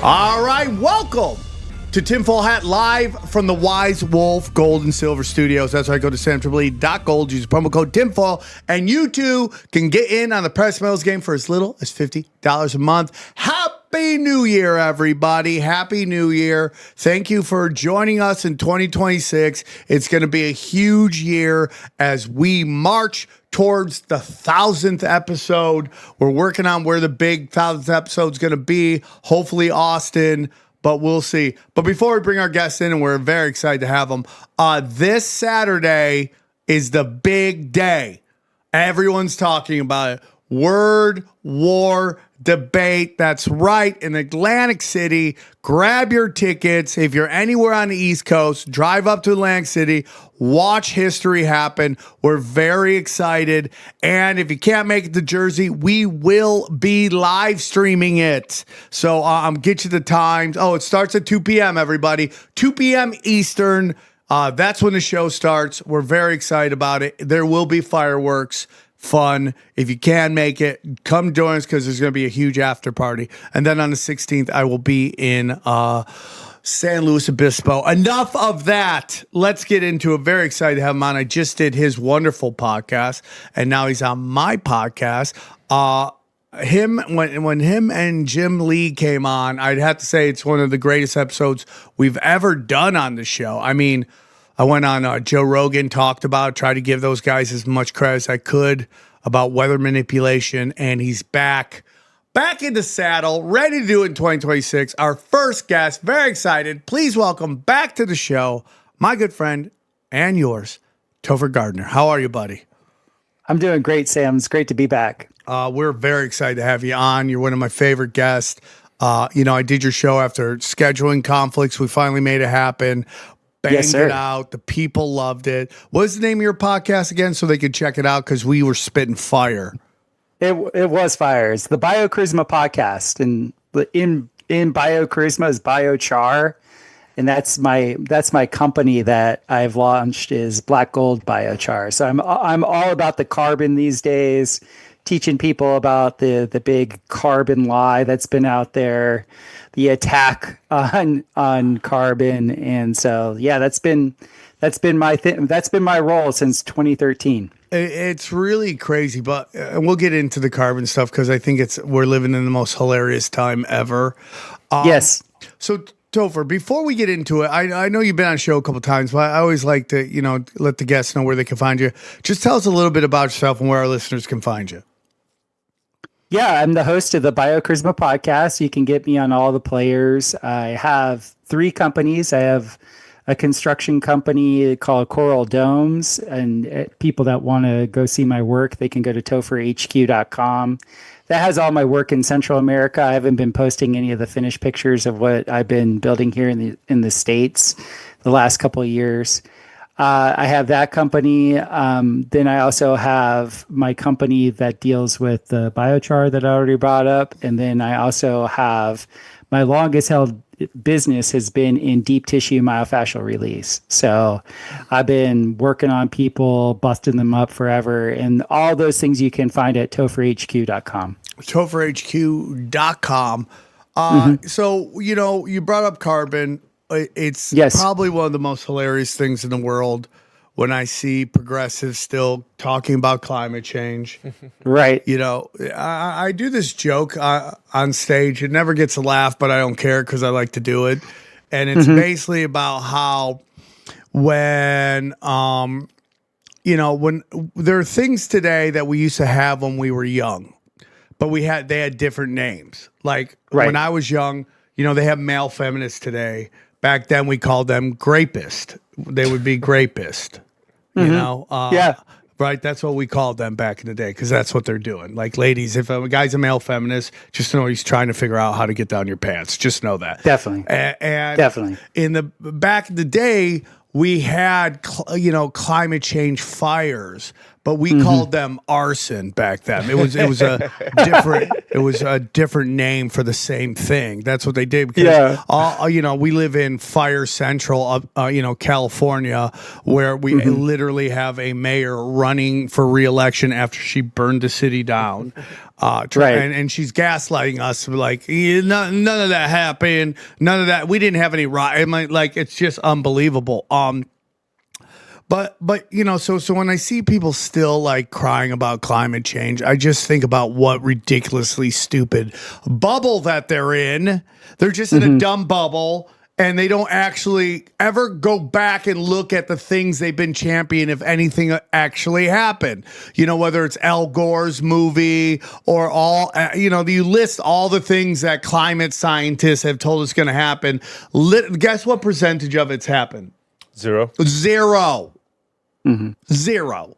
All right, welcome to Tinfoil Hat live from the Wise Wolf Gold and Silver Studios. That's right, go to samtripoli.gold, use promo code Tinfoil, and you too can get in on the Press Metals game for as little as $50 a month. Happy New Year, everybody. Happy New Year. Thank you for joining us in 2026. It's going to be a huge year as we march towards the 1,000th episode. We're working on where the big 1,000th episode is going to be. Hopefully Austin, but we'll see. But before we bring our guests in, and we're very excited to have them, this Saturday is the big day. Everyone's talking about it. Word War Debate. That's right, in Atlantic City. Grab your tickets. If you're anywhere on the East Coast, drive up to Atlantic City. Watch history happen. We're very excited. And if you can't make it to Jersey, we will be live streaming it. So get you the times. Oh, it starts at 2 p.m., everybody. 2 p.m. Eastern. That's when the show starts. We're very excited about it. There will be fireworks. Fun. If you can make it, come join us because there's going to be a huge after party. And then on the 16th, I will be in San Luis Obispo. Enough of that. Let's get into it. Very excited to have him on. I just did his wonderful podcast, and now he's on my podcast. When him and Jim Lee came on, I'd have to say it's one of the greatest episodes we've ever done on the show. I mean, I went on Joe Rogan, tried to give those guys as much credit as I could about weather manipulation, and he's back in the saddle, ready to do it in 2026. Our first guest, very excited. Please welcome back to the show, my good friend and yours, Topher Gardner. How are you, buddy? I'm doing great, Sam. It's great to be back. We're very excited to have you on. You're one of my favorite guests. I did your show after scheduling conflicts. We finally made it happen. Banged it out. The people loved it. What's the name of your podcast again so they could check it out? Because we were spitting fire. It was fire. It's the Biocharisma podcast. And in Biocharisma is biochar. And that's my company that I've launched is Black Gold Biochar. So I'm all about the carbon these days, teaching people about the big carbon lie that's been out there, the attack on carbon. And so, yeah, that's been my thing. That's been my role since 2013. It's really crazy, but we'll get into the carbon stuff because I think we're living in the most hilarious time ever. Yes. So Topher, before we get into it, I know you've been on the show a couple times, but I always like to, let the guests know where they can find you. Just tell us a little bit about yourself and where our listeners can find you. Yeah, I'm the host of the Biocharisma podcast. You can get me on all the players. I have 3 companies. I have a construction company called Coral Domes, and people that want to go see my work, they can go to topherhq.com. That has all my work in Central America. I haven't been posting any of the finished pictures of what I've been building here in the States the last couple of years. I have that company. Then I also have my company that deals with the biochar that I already brought up. And then I also have my longest held business has been in deep tissue myofascial release. So I've been working on people, busting them up forever. And all those things you can find at topherhq.com. Topherhq.com. So, you brought up carbon. It's probably one of the most hilarious things in the world when I see progressives still talking about climate change. Right. I do this joke on stage. It never gets a laugh, but I don't care because I like to do it. And it's basically about how when there are things today that we used to have when we were young, but they had different names. Like when I was young, they have male feminists today. Back then, we called them grapist. They would be grapist, yeah. Right? That's what we called them back in the day because that's what they're doing. Like, ladies, if a guy's a male feminist, just know he's trying to figure out how to get down your pants. Just know that. Definitely. And definitely. In the back in the day, we had, climate change fires, but we called them arson back then. It was a different name for the same thing. That's what they did because we live in Fire Central, California, where we literally have a mayor running for re-election after she burned the city down. Right. And she's gaslighting us like none of that happened, none of that. We didn't have any riot. Like it's just unbelievable. But so when I see people still like crying about climate change, I just think about what ridiculously stupid bubble that they're in. They're just in a dumb bubble. And they don't actually ever go back and look at the things they've been championing if anything actually happened. Whether it's Al Gore's movie or you list all the things that climate scientists have told us going to happen. Guess what percentage of it's happened? Zero. Zero. Zero.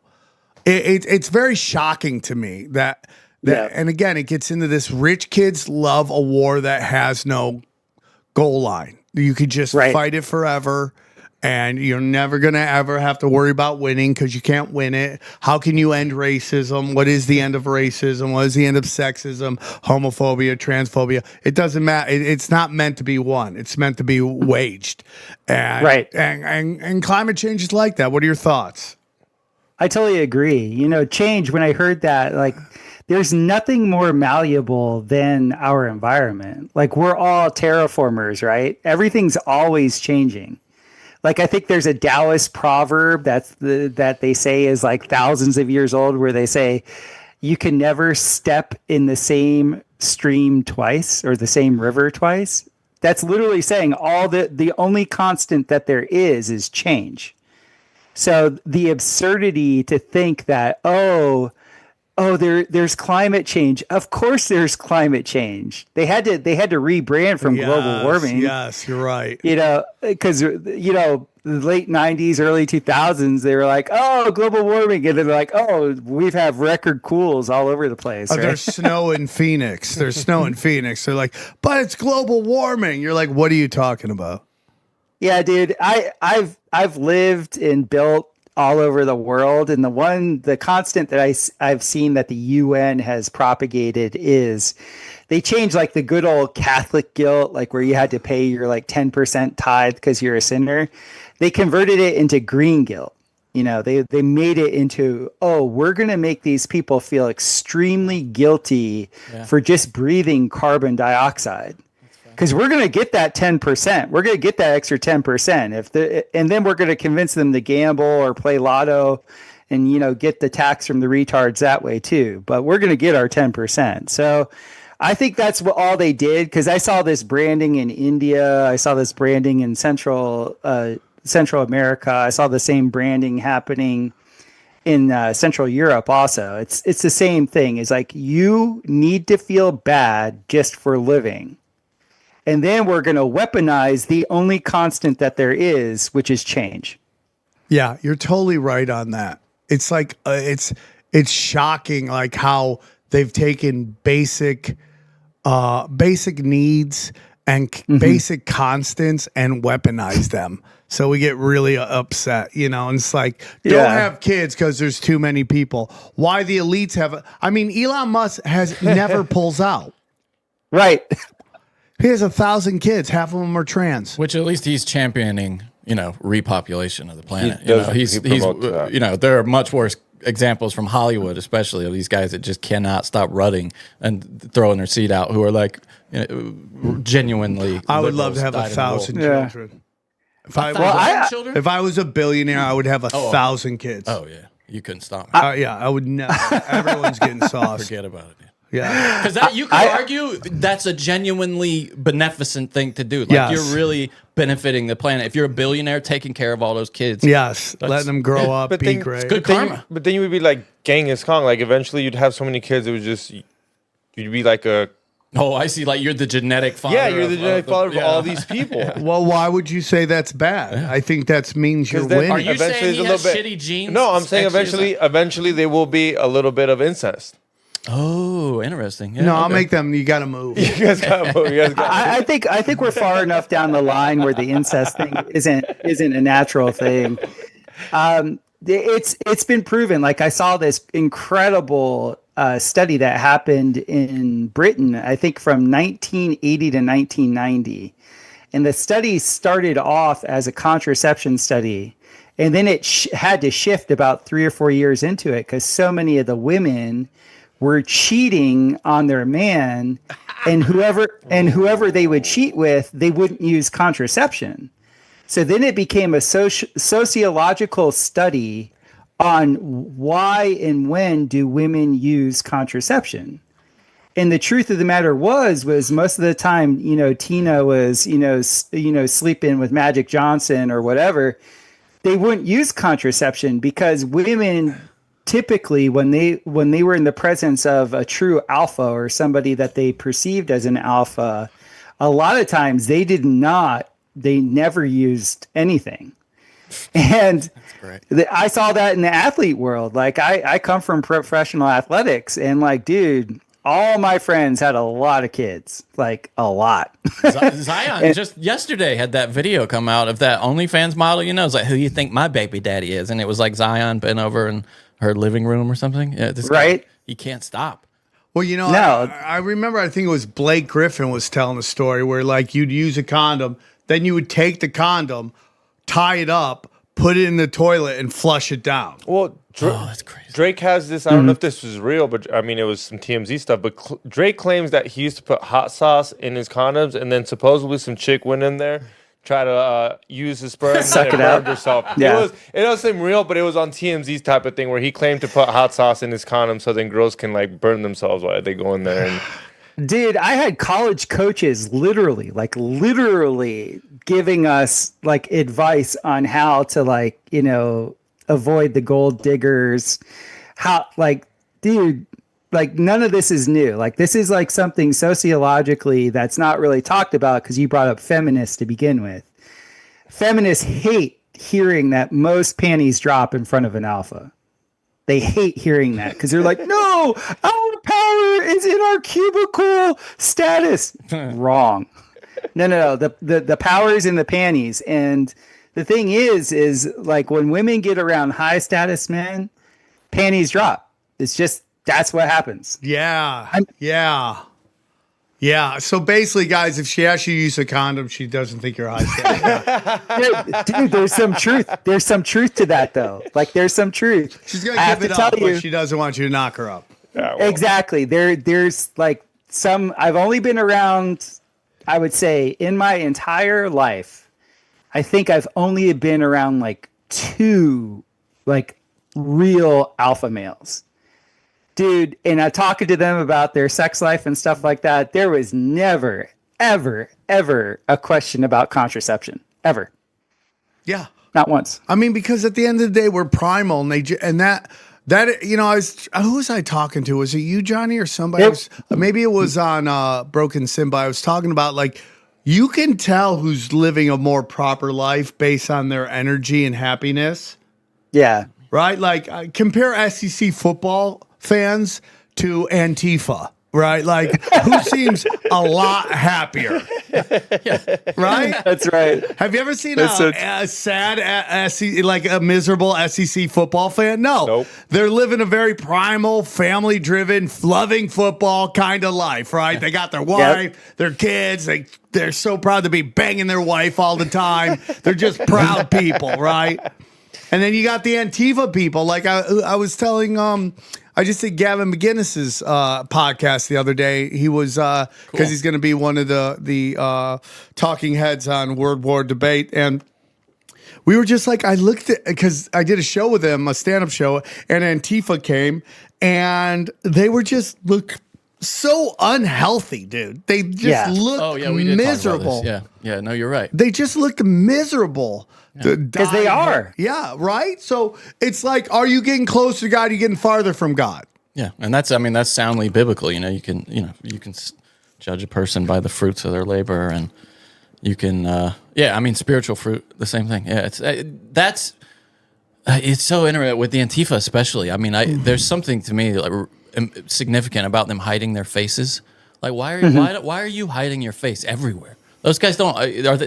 It's very shocking to me that and again, it gets into this rich kids love a war that has no goal line. You could just fight it forever, and you're never going to ever have to worry about winning because you can't win it. How can you end racism? What is the end of racism? What is the end of sexism, homophobia, transphobia? It doesn't matter. It's not meant to be won. It's meant to be waged. And climate change is like that. What are your thoughts? I totally agree. Change, when I heard that, like, there's nothing more malleable than our environment. Like, we're all terraformers, right? Everything's always changing. Like, I think there's a Taoist proverb that they say is like thousands of years old, where they say you can never step in the same stream twice or the same river twice. That's literally saying the only constant that there is change. So the absurdity to think that, there's climate change. Of course there's climate change. They had to rebrand from global warming. Yes, you're right. Because the late 90s, early 2000s, they were like, global warming. And then they're like, we have record cools all over the place. Right? There's snow in Phoenix. There's snow in Phoenix. They're like, but it's global warming. You're like, what are you talking about? Yeah, dude, I've lived and built all over the world, and the constant that I've seen that the UN has propagated is they changed like the good old Catholic guilt, like where you had to pay your like 10% tithe because you're a sinner. They converted it into green guilt. They made it into, we're going to make these people feel extremely guilty for just breathing carbon dioxide. Because we're going to get that 10%. We're going to get that extra 10%. And then we're going to convince them to gamble or play lotto and, get the tax from the retards that way too. But we're going to get our 10%. So I think that's all they did. Because I saw this branding in India. I saw this branding in Central America. I saw the same branding happening in Central Europe also. It's the same thing. It's like, you need to feel bad just for living. And then we're going to weaponize the only constant that there is, which is change. Yeah, you're totally right on that. It's like it's shocking, like how they've taken basic needs and basic constants and weaponized them. So we get really upset, and it's like, don't have kids because there's too many people. Why the elites have? Elon Musk never pulls out. Right. He has 1,000 kids. Half of them are trans. Which at least he's championing, repopulation of the planet. He's there are much worse examples from Hollywood, especially of these guys that just cannot stop rutting and throwing their seed out, who are like genuinely. I would love to have 1,000 children. If I was a billionaire, I would have 1,000 kids. Oh yeah, you couldn't stop me. I would never. Everyone's getting sauce. Forget about it. Yeah, because you could argue that's a genuinely beneficent thing to do. Like you're really benefiting the planet if you're a billionaire taking care of all those kids. Yes, letting them grow up, be great. It's good karma. But then you would be like Genghis Khan. Like eventually, you'd have so many kids, it would just you'd be like a. Oh, I see. Like you're the genetic father. Yeah, you're the genetic father of all these people. Well, why would you say that's bad? I think that means you're winning. Are you saying he has shitty genes? No, I'm saying eventually they will be a little bit of incest. Oh, interesting. Yeah, no, I'll make them. You got to move. You guys got to move. I think we're far enough down the line where the incest thing isn't a natural thing. It's been proven. Like I saw this incredible study that happened in Britain, I think from 1980 to 1990, and the study started off as a contraception study, and then it had to shift about 3 or 4 years into it because so many of the women were cheating on their man, and whoever they would cheat with, they wouldn't use contraception. So then it became a sociological study on why and when do women use contraception. And the truth of the matter was most of the time, Tina was, sleeping with Magic Johnson or whatever. They wouldn't use contraception because women typically, when they were in the presence of a true alpha or somebody that they perceived as an alpha, a lot of times they never used anything. And I saw that in the athlete world. Like I come from professional athletics, and like, dude, all my friends had a lot of kids, like a lot. Zion just yesterday had that video come out of that OnlyFans model. It's like, who you think my baby daddy is? And it was like Zion bent over in her living room or something. Yeah, this guy, he can't stop. Well, I remember, I think it was Blake Griffin was telling a story where like you'd use a condom, then you would take the condom, tie it up, put it in the toilet, and flush it down. Well, that's crazy. Drake has this. I don't know if this was real, but I mean, it was some TMZ stuff. But Drake claims that he used to put hot sauce in his condoms, and then supposedly some chick went in there, try to use his sperm, Suck and it out. burned herself. Yeah. It doesn't seem real, but it was on TMZ's type of thing where he claimed to put hot sauce in his condom so then girls can like burn themselves while they go in there. And Dude, I had college coaches literally giving us like advice on how to avoid the gold diggers. How dude, none of this is new. Like this is like something sociologically that's not really talked about because you brought up feminists to begin with. Feminists hate hearing that most panties drop in front of an alpha. They hate hearing that because they're like, no, our power is in our cubicle status. Wrong. No. The power is in the panties. And the thing is like when women get around high status men, panties drop. It's just, that's what happens. Yeah. Yeah. So basically, guys, if she actually uses a condom, she doesn't think you're high status. Dude, there's some truth. There's some truth to that, though. Like, there's some truth. She's going to give it up, but she doesn't want you to knock her up. yeah, well, Exactly. There's like I've only been around, I would say, in my entire life, I think I've only been around like 2 like real alpha males. Dude, and I'm talking to them about their sex life and stuff like that. There was never, ever, ever a question about contraception. Ever. Yeah. Not once. I mean, because at the end of the day, we're primal, and that who was I talking to? Was it you, Johnny, or somebody? Yep. Maybe it was on Broken Simba. I was talking about like you can tell who's living a more proper life based on their energy and happiness, Yeah. right? Like compare SEC football fans to Antifa. Right, like who seems a lot happier, right? That's right. Have you ever seen a sad, like a miserable SEC football fan? No. Nope. They're living a very primal, family-driven, loving football kind of life, right? They got their wife, their kids. They're so proud to be banging their wife all the time. They're just proud people, right? And then you got the Antifa people. Like I was telling, I just did Gavin McGinnis's podcast the other day. He was because he's going to be one of the talking heads on World War debate, and we were just like, I looked at because I did a show with him, a stand-up show, and Antifa came, and they were just so unhealthy, dude. They just looked miserable. Yeah. No, you're right. They just looked miserable. Because they are. Yeah, right? So it's like, are you getting closer to God? Are you getting farther from God? Yeah, and that's soundly biblical. You can judge a person by the fruits of their labor, and you can spiritual fruit, the same thing. Yeah, it's so interesting with the Antifa, especially. I mean, there's something to me like significant about them hiding their faces. Like, why are you hiding your face everywhere? Those guys don't.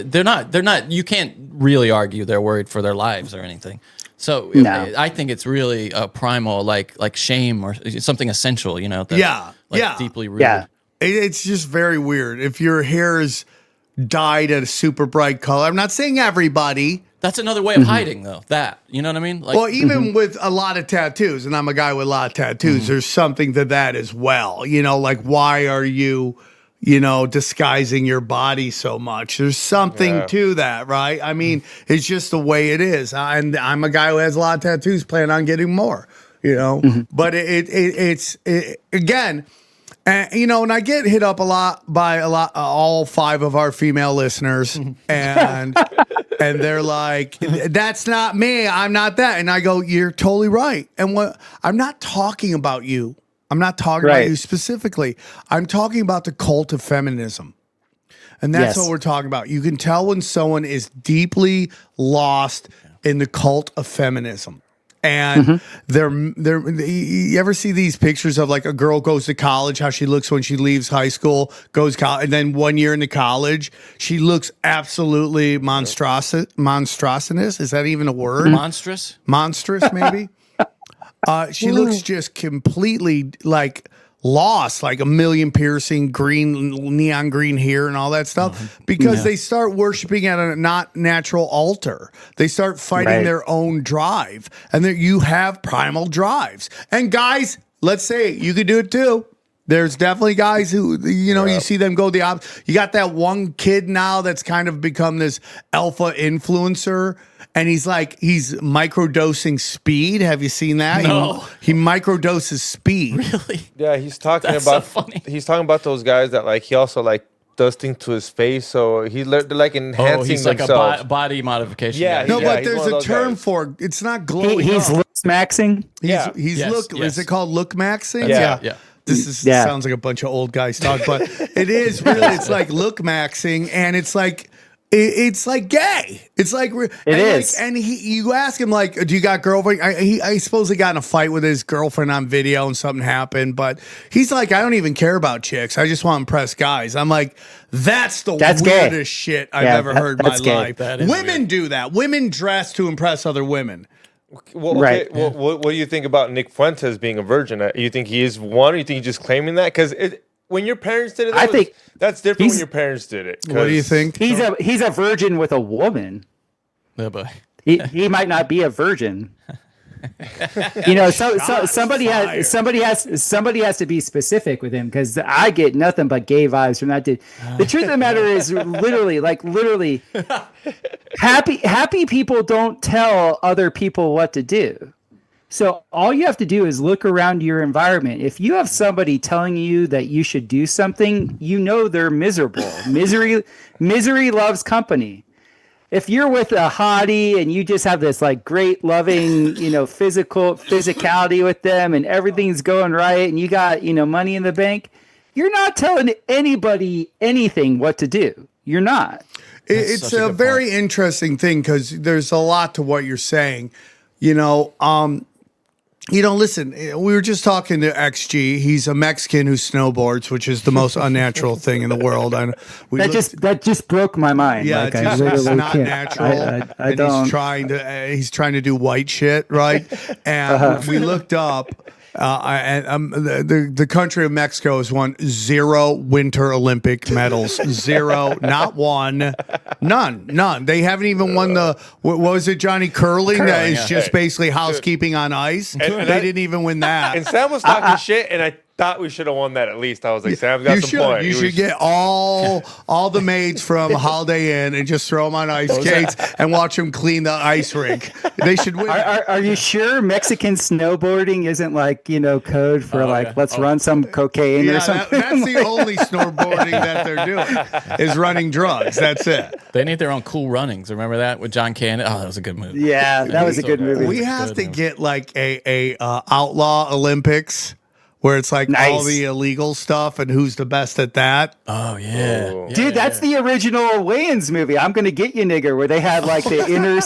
They're not. You can't really argue they're worried for their lives or anything. So I think it's really a primal, like shame or something essential. Deeply rooted. Yeah. It's just very weird. If your hair is dyed at a super bright color, I'm not saying everybody, That's another way of hiding, though. That, you know what I mean? Like, Well, even with a lot of tattoos, and I'm a guy with a lot of tattoos, there's something to that as well. You know, like, why are you, disguising your body so much? There's something to that, right? I mean, it's just the way it is. And I'm a guy who has a lot of tattoos, plan on getting more, But it's again, and I get hit up a lot by all 5 of our female listeners, and they're like, "That's not me. I'm not that." And I go, "You're totally right." And I'm not talking about you. I'm not talking about you specifically. I'm talking about the cult of feminism. And that's what we're talking about. You can tell when someone is deeply lost in the cult of feminism. And you ever see these pictures of like a girl goes to college, how she looks when she leaves high school, goes to college, and then 1 year into college, she looks absolutely monstrous. Is that even a word? monstrous? Monstrous, maybe? She looks just completely like lost, like a million piercing neon green hair and all that stuff, because they start worshiping at a not natural altar. They start fighting their own drive, and you have primal drives. And guys, let's say you could do it too. There's definitely guys who, you see them go the opposite. You got that one kid now that's kind of become this alpha influencer, and he's microdosing speed. Have you seen that? No. He microdoses speed. Really? Yeah, he's talking That's about so funny. he's talking about those guys that like he also like does things to his face, so they're like enhancing he's like themselves. a body modification. Yeah, guy. No, Yeah, but he's there's one of a those term guys. for it. It's not glowing. He's up. looks maxing. He's Yes, look. yes. Is it called look maxing? Yeah. This sounds like a bunch of old guys talk, but it is really. It's like look maxing, and it's like gay. It's like it is. and you ask him like, "Do you got girlfriend?" I suppose he got in a fight with his girlfriend on video, and something happened. But he's like, "I don't even care about chicks. I just want to impress guys." I'm like, "That's the weirdest gay. shit I've ever heard in my that's gay. life." That is Women weird. do that. Women dress to impress other women. Well, okay, Right. well, what do you think about Nick Fuentes being a virgin? You think he is one, or you think he's just claiming that? Because when your parents did it, I think that's different when he's- your parents did it. What do you 'cause- think? He's a virgin with a woman. Oh, boy. He might not be a virgin. Somebody has to be specific with him, because I get nothing but gay vibes from that dude. The truth of the matter is, literally, happy people don't tell other people what to do. So all you have to do is look around your environment. If you have somebody telling you that you should do something, they're miserable. Misery loves company. If you're with a hottie and you just have this like great loving, physicality with them, and everything's going right, and you got, money in the bank, you're not telling anybody anything what to do. You're not. It's such a a good very interesting thing, because there's a lot to what you're saying. Listen, we were just talking to XG. He's a Mexican who snowboards, which is the most unnatural thing in the world. That just broke my mind. Yeah, Like, it's just literally not can't. natural. I And don't. he's trying to do white shit, right? And we looked up, the country of Mexico has won 0 Winter Olympic medals. 0, not one, none. They haven't even won what was it, Johnny Curling? That is just basically housekeeping on ice. They didn't even win that. And Sam was talking shit, and I thought we should have won that at least. I was like, Sam's got some point. You should get all the maids from Holiday Inn and just throw them on ice skates and watch them clean the ice rink. They should win. Are you sure Mexican snowboarding isn't like, code for let's run some cocaine or something? That's the only snowboarding that they're doing is running drugs. That's it. They need their own cool runnings. Remember that with John Cannon? Oh, that was a good movie. Yeah, that was a good movie. We have to get like a outlaw Olympics, where it's like all Nice. the illegal stuff and who's the best at that. Oh, yeah. Oh. Dude, that's the original Wayans movie. I'm gonna get you, nigger, where they had like the inner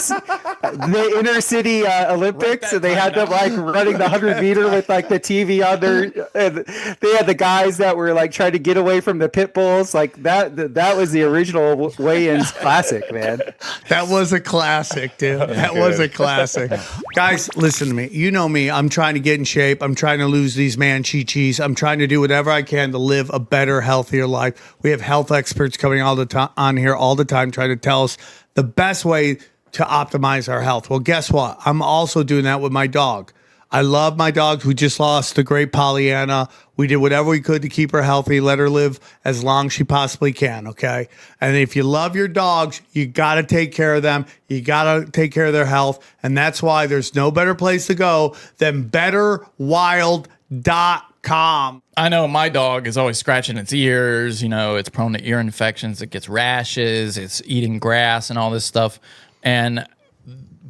city Olympics, and they had them like running the 100-meter with like the TV on their. And they had the guys that were like trying to get away from the pit bulls. Like that was the original Wayans classic, man. That was a classic, dude. That was a classic. Guys, listen to me. You know me. I'm trying to get in shape. I'm trying to lose these man-chi-chis. I'm trying to do whatever I can to live a better, healthier life. We have health experts coming on here all the time trying to tell us the best way to optimize our health. Well, guess what? I'm also doing that with my dog. I love my dogs. We just lost the great Pollyanna. We did whatever we could to keep her healthy, let her live as long as she possibly can, okay? And if you love your dogs, you got to take care of them. You got to take care of their health. And that's why there's no better place to go than betterwild.com. I know my dog is always scratching its ears. You know, it's prone to ear infections. It gets rashes. It's eating grass and all this stuff. And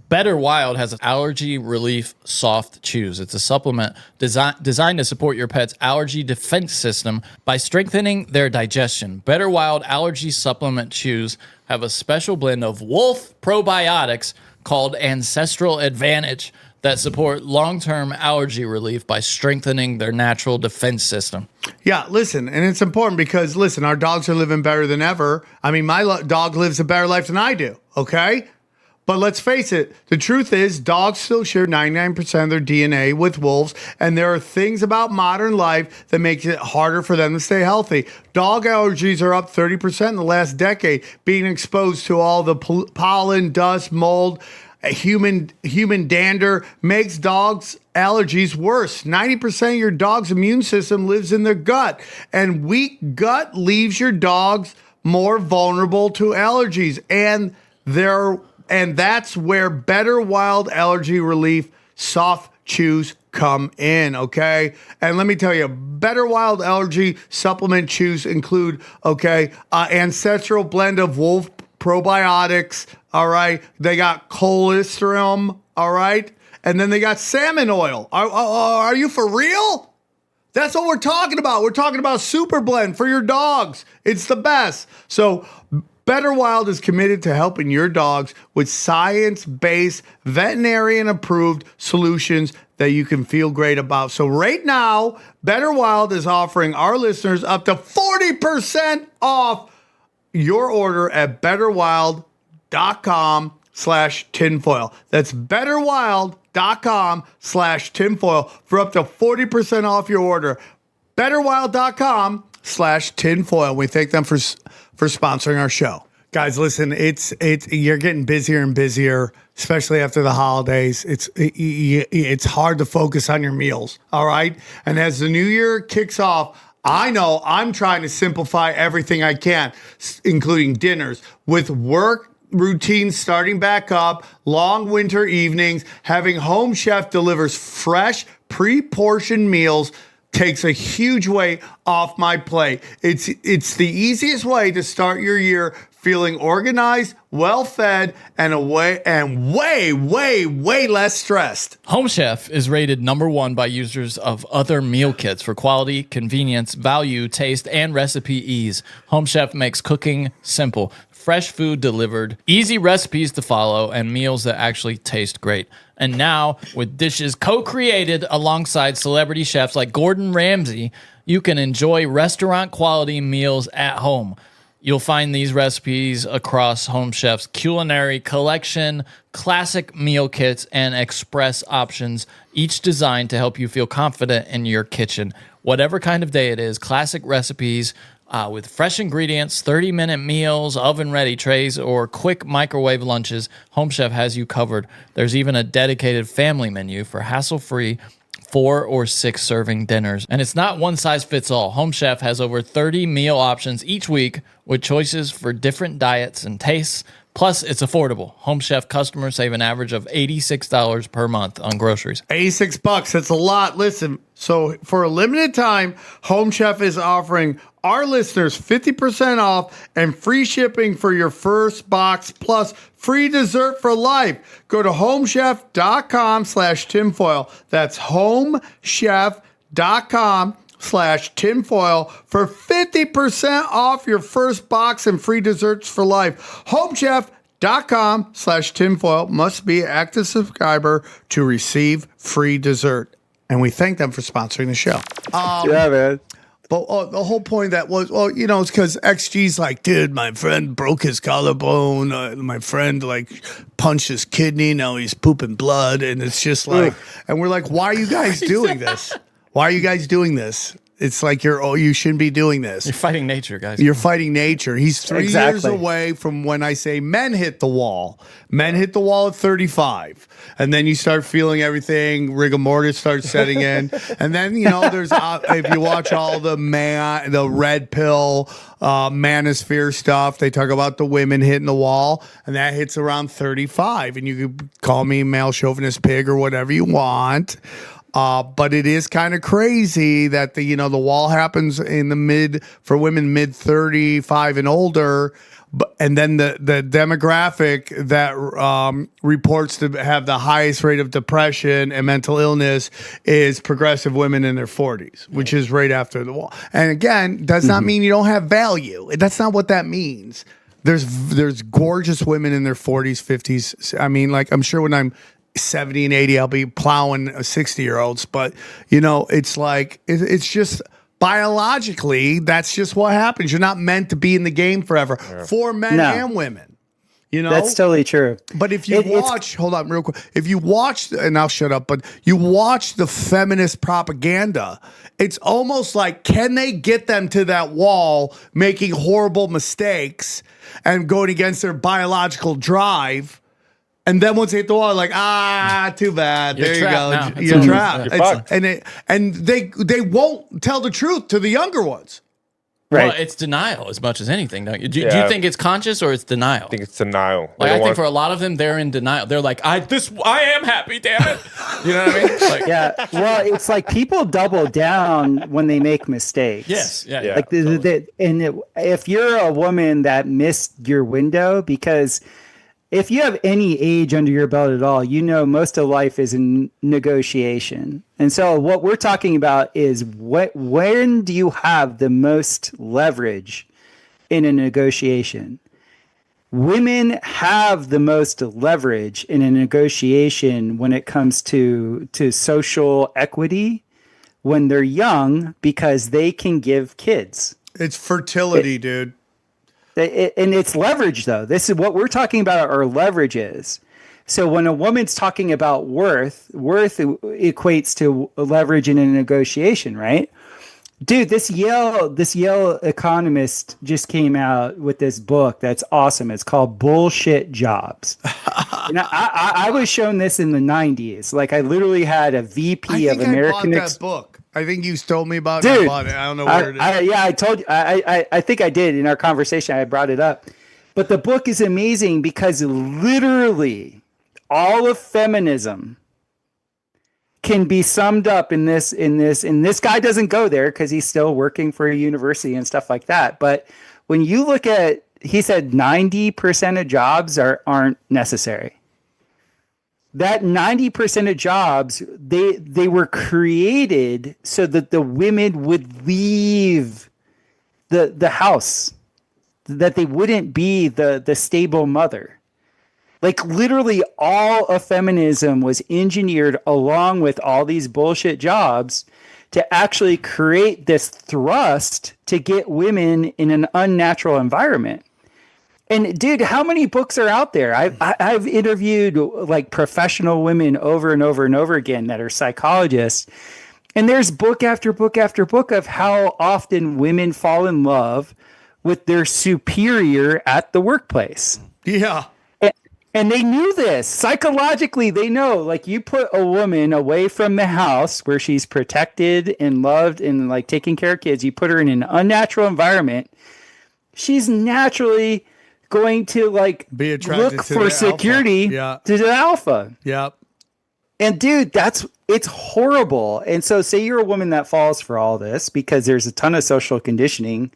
Better Wild has allergy relief soft chews. It's a supplement designed to support your pet's allergy defense system by strengthening their digestion. Better Wild allergy supplement chews have a special blend of wolf probiotics called Ancestral Advantage that support long-term allergy relief by strengthening their natural defense system. Yeah, listen, and it's important because, listen, our dogs are living better than ever. I mean, my dog lives a better life than I do, okay? But let's face it, the truth is dogs still share 99% of their DNA with wolves, and there are things about modern life that makes it harder for them to stay healthy. Dog allergies are up 30% in the last decade, being exposed to all the pollen, dust, mold, human dander makes dogs' allergies worse. 90% of your dog's immune system lives in their gut, and weak gut leaves your dogs more vulnerable to allergies, and that's where Better Wild Allergy Relief Soft Chews come in, okay? And let me tell you, Better Wild Allergy Supplement Chews include, ancestral blend of wolf probiotics, all right? They got cholesterol, all right? And then they got salmon oil. Are you for real? That's what we're talking about. We're talking about Super Blend for your dogs. It's the best. So Better Wild is committed to helping your dogs with science-based, veterinarian-approved solutions that you can feel great about. So right now, Better Wild is offering our listeners up to 40% off your order at betterwild.com/tinfoil. That's betterwild.com/tinfoil for up to 40% off your order. betterwild.com/tinfoil. We thank them for sponsoring our show. Guys, listen, it's you're getting busier and busier, especially after the holidays. It's hard to focus on your meals, all right? And as the new year kicks off, I know I'm trying to simplify everything I can, including dinners. With work routines starting back up, long winter evenings, having Home Chef delivers fresh, pre-portioned meals takes a huge weight off my plate. It's the easiest way to start your year feeling organized, well-fed, and way less stressed. Home Chef is rated #1 by users of other meal kits for quality, convenience, value, taste, and recipe ease. Home Chef makes cooking simple. Fresh food delivered, easy recipes to follow, and meals that actually taste great. And now, with dishes co-created alongside celebrity chefs like Gordon Ramsay, you can enjoy restaurant-quality meals at home. You'll find these recipes across Home Chef's culinary collection, classic meal kits, and express options, each designed to help you feel confident in your kitchen. Whatever kind of day it is, classic recipes with fresh ingredients, 30-minute meals, oven-ready trays, or quick microwave lunches, Home Chef has you covered. There's even a dedicated family menu for hassle-free 4 or 6 serving dinners. And it's not one size fits all. Home Chef has over 30 meal options each week with choices for different diets and tastes. Plus, it's affordable. Home Chef customers save an average of $86 per month on groceries. $86, that's a lot. Listen, so for a limited time, Home Chef is offering our listeners 50% off and free shipping for your first box, plus free dessert for life. Go to homechef.com/tinfoil. That's homechef.com/tinfoil for 50% off your first box and free desserts for life. Homechef.com/tinfoil. Must be an active subscriber to receive free dessert. And we thank them for sponsoring the show. Yeah, man. But the whole point of that was, it's because XG's like, dude, my friend broke his collarbone. My friend, punched his kidney. Now he's pooping blood. And it's just like, and we're like, why are you guys doing this? Why are you guys doing this? It's like you shouldn't be doing this. You're fighting nature, guys. You're fighting nature. He's 3 years Exactly. away from when I say men hit the wall. Men hit the wall at 35. And then you start feeling everything. Rigor mortis starts setting in. And then, there's, if you watch all the red pill, manosphere stuff, they talk about the women hitting the wall. And that hits around 35. And you could call me male chauvinist pig or whatever you want. But it is kind of crazy that the wall happens for women mid 35 and older, and then the demographic that reports to have the highest rate of depression and mental illness is progressive women in their 40s, which is right after the wall. And again, does not mean you don't have value. That's not what that means. There's gorgeous women in their 40s, 50s. I mean, like, I'm sure when I'm 70 and 80, I'll be plowing 60-year-olds, but it's like it's just biologically that's just what happens. You're not meant to be in the game forever for men and women. That's totally true. But if you hold on real quick, if you watch, and I'll shut up, but you watch the feminist propaganda, it's almost like, can they get them to that wall making horrible mistakes and going against their biological drive? And then once they hit the wall, like, too bad. You're there you trapped go. now. You're trapped. You're fucked. And they won't tell the truth to the younger ones. Right. Well, it's denial as much as anything, don't you? Do you Yeah. think it's conscious or it's denial? I think it's denial. Like, I think for a lot of them, they're in denial. They're like, I am happy, damn it. You know what I mean? Like, Yeah. Well, it's like people double down when they make mistakes. yes. Yeah. Yeah. Like if you're a woman that missed your window, because if you have any age under your belt at all, most of life is in negotiation. And so what we're talking about is when do you have the most leverage in a negotiation? Women have the most leverage in a negotiation when it comes to social equity when they're young, because they can give kids. It's fertility, dude. And it's leverage, though. This is what we're talking about. Our leverage is. So when a woman's talking about worth equates to leverage in a negotiation, right? Dude, this Yale economist just came out with this book that's awesome. It's called Bullshit Jobs. And I was shown this in the 90s. Like, I literally had a VP of American. I bought that book. I think you told me about it. Dude, I bought it. I don't know where it is. I told you. I think I did in our conversation. I brought it up. But the book is amazing because literally all of feminism can be summed up in this. And this guy doesn't go there because he's still working for a university and stuff like that. But when you look at, he said 90% of jobs aren't necessary. That 90% of jobs, they were created so that the women would leave the house, that they wouldn't be the stable mother. Like, literally all of feminism was engineered along with all these bullshit jobs to actually create this thrust to get women in an unnatural environment. And dude, how many books are out there? I've interviewed like professional women over and over and over again that are psychologists. And there's book after book after book of how often women fall in love with their superior at the workplace. Yeah. And they knew this. Psychologically, they know, like, you put a woman away from the house where she's protected and loved and like taking care of kids, you put her in an unnatural environment, she's naturally going to like be attracted look to for the security alpha. to the alpha. Yep. And dude, it's horrible. And so say you're a woman that falls for all this, because there's a ton of social conditioning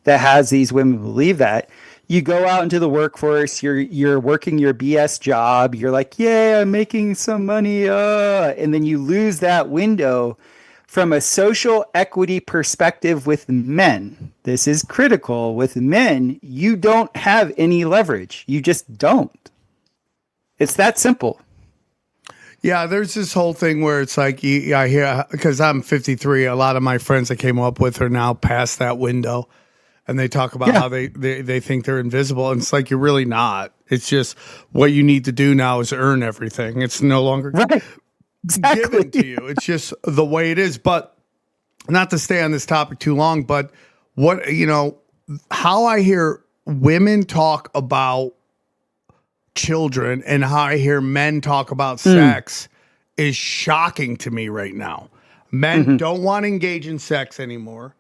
that has these women believe that. You go out into the workforce, you're working your BS job, you're like, yeah, I'm making some money, and then you lose that window from a social equity perspective with men. This is critical. With men, you don't have any leverage. You just don't. It's that simple. Yeah, there's this whole thing where it's like, I hear, because I'm 53, a lot of my friends I came up with are now past that window. And they talk about how they think they're invisible. And it's like, you're really not. It's just what you need to do now is earn everything. It's no longer Right. Exactly. given to you. It's just the way it is. But not to stay on this topic too long, but what, how I hear women talk about children and how I hear men talk about sex is shocking to me right now. Men don't want to engage in sex anymore,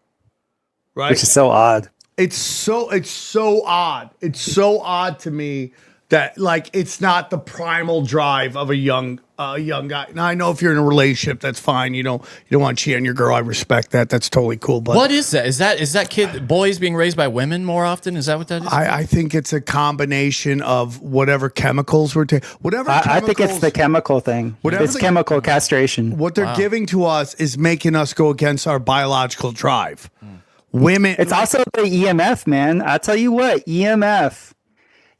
right? Which is so odd. It's so odd. It's so odd to me that like it's not the primal drive of a young guy. Now I know if you're in a relationship, that's fine. You don't want to cheat on your girl. I respect that. That's totally cool. But what is that? Is that kid boys being raised by women more often? Is that what that is? I think it's a combination of whatever chemicals we're taking. I think it's the chemical thing. It's chemical castration. What they're giving to us is making us go against our biological drive. Women. It's also the EMF, man. I tell you what, EMF.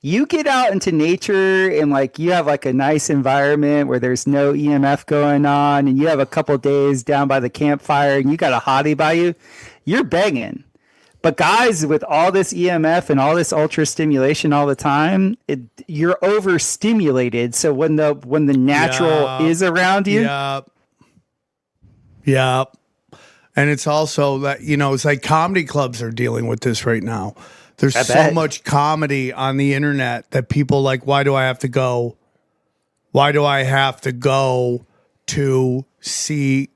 You get out into nature and like you have like a nice environment where there's no EMF going on, and you have a couple days down by the campfire and you got a hottie by you, you're banging. But guys, with all this EMF and all this ultra stimulation all the time, you're overstimulated. So when the natural is around you, yeah. And it's also that, it's like comedy clubs are dealing with this right now. There's so much comedy on the internet that people like, why do I have to go? Why do I have to go to see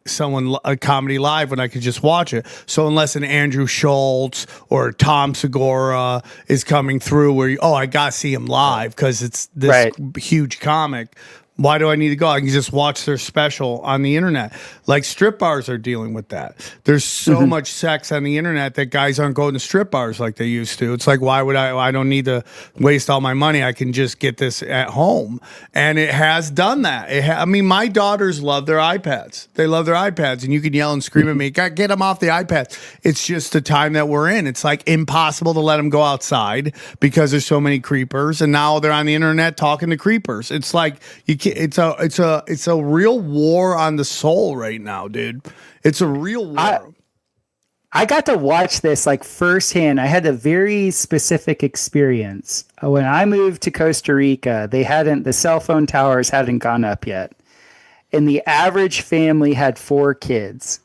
a comedy live when I could just watch it? So unless an Andrew Schultz or Tom Segura is coming through where, I got to see him live because it's this huge comic. Why do I need to go? I can just watch their special on the internet. Like strip bars are dealing with that. There's so much sex on the internet that guys aren't going to strip bars like they used to. It's like, why would I don't need to waste all my money. I can just get this at home. And it has done that. My daughters love their iPads. They love their iPads. And you can yell and scream at me, get them off the iPad. It's just the time that we're in. It's like impossible to let them go outside because there's so many creepers. And now they're on the internet talking to creepers. It's like, it's a real war on the soul right now, dude. It's a real war. I got to watch this like firsthand. I had a very specific experience. When I moved to Costa Rica, the cell phone towers hadn't gone up yet. And the average family had 4 kids.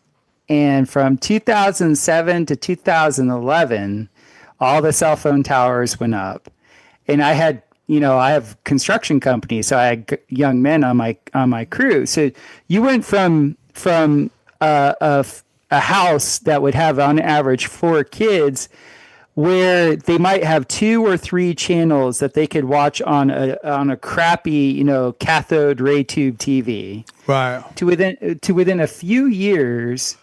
And from 2007 to 2011, all the cell phone towers went up. And I had I have construction companies, so I had young men on my crew. So you went from a house that would have on average 4 kids, where they might have 2 or 3 channels that they could watch on a crappy cathode ray tube TV. Right. To within a few years,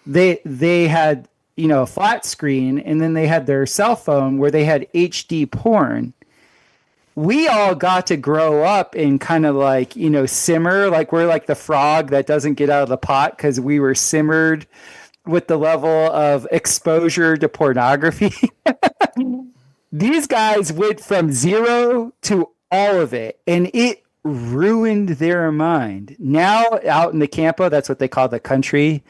they had a flat screen, and then they had their cell phone where they had HD porn. We all got to grow up and kind of like, simmer, like we're like the frog that doesn't get out of the pot because we were simmered with the level of exposure to pornography. These guys went from 0 to all of it, and it ruined their mind. Now, out in the campo, that's what they call the country.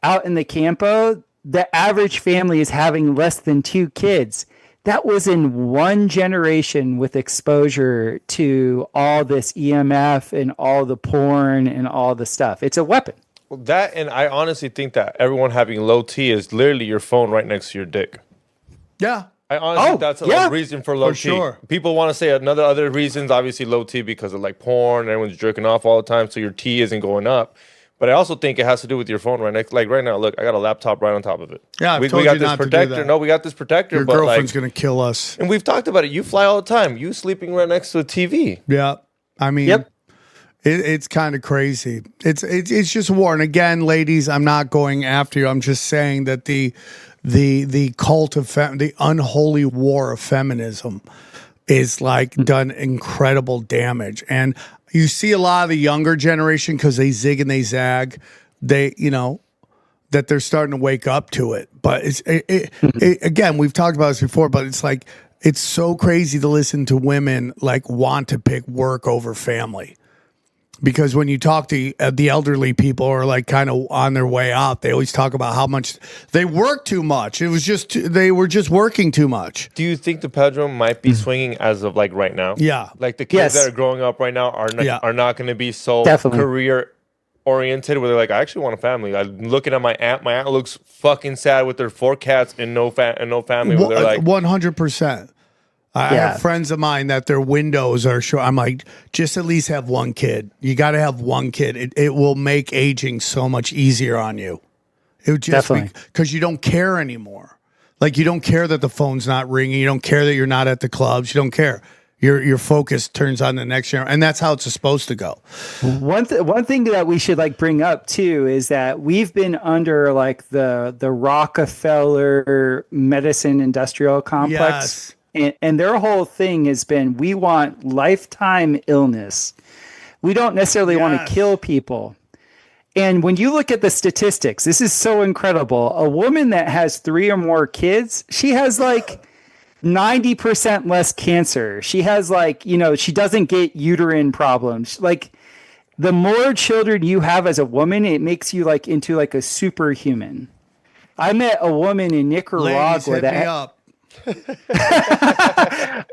Out in the campo, the average family is having less than 2 kids. That was in one generation with exposure to all this EMF and all the porn and all the stuff. It's a weapon. Well, that, and I honestly think that everyone having low T is literally your phone right next to your dick. Yeah. I honestly think that's a reason for low T. Sure. People want to say other reasons, obviously low T because of like porn, everyone's jerking off all the time, so your T isn't going up. But I also think it has to do with your phone right next. Like right now, look, I got a laptop right on top of it. Yeah, we got this protector. No, we got this protector. Your girlfriend's gonna kill us. And we've talked about it. You fly all the time. You sleeping right next to a TV. Yeah, I mean, it's kind of crazy. It's just a war. And again, ladies, I'm not going after you. I'm just saying that the cult of the unholy war of feminism is like done incredible damage. And you see a lot of the younger generation, because they zig and they zag, that they're starting to wake up to it. But again, we've talked about this before, but it's like, it's so crazy to listen to women like want to pick work over family. Because when you talk to the elderly people who are like kind of on their way out, they always talk about how much they work too much. It was just, they were just working too much. Do you think the pendulum might be swinging as of like right now? Yeah. Like the kids that are growing up right now are not going to be so career oriented where they're like, I actually want a family. I'm looking at my aunt. My aunt looks fucking sad with their 4 cats and no family. Where they're like 100%. I have friends of mine that their windows are short. I'm like, just at least have one kid. You got to have one kid. It will make aging so much easier on you. It would just because you don't care anymore. Like you don't care that the phone's not ringing. You don't care that you're not at the clubs. You don't care. Your focus turns on the next year, and that's how it's supposed to go. One thing that we should like bring up too is that we've been under like the Rockefeller medicine industrial complex, and their whole thing has been we want lifetime illness. We don't necessarily want to kill people. And when you look at the statistics, this is so incredible. A woman that has 3 or more kids, she has like 90% less cancer. She has like, she doesn't get uterine problems. Like the more children you have as a woman, it makes you like into like a superhuman. I met a woman in Nicaragua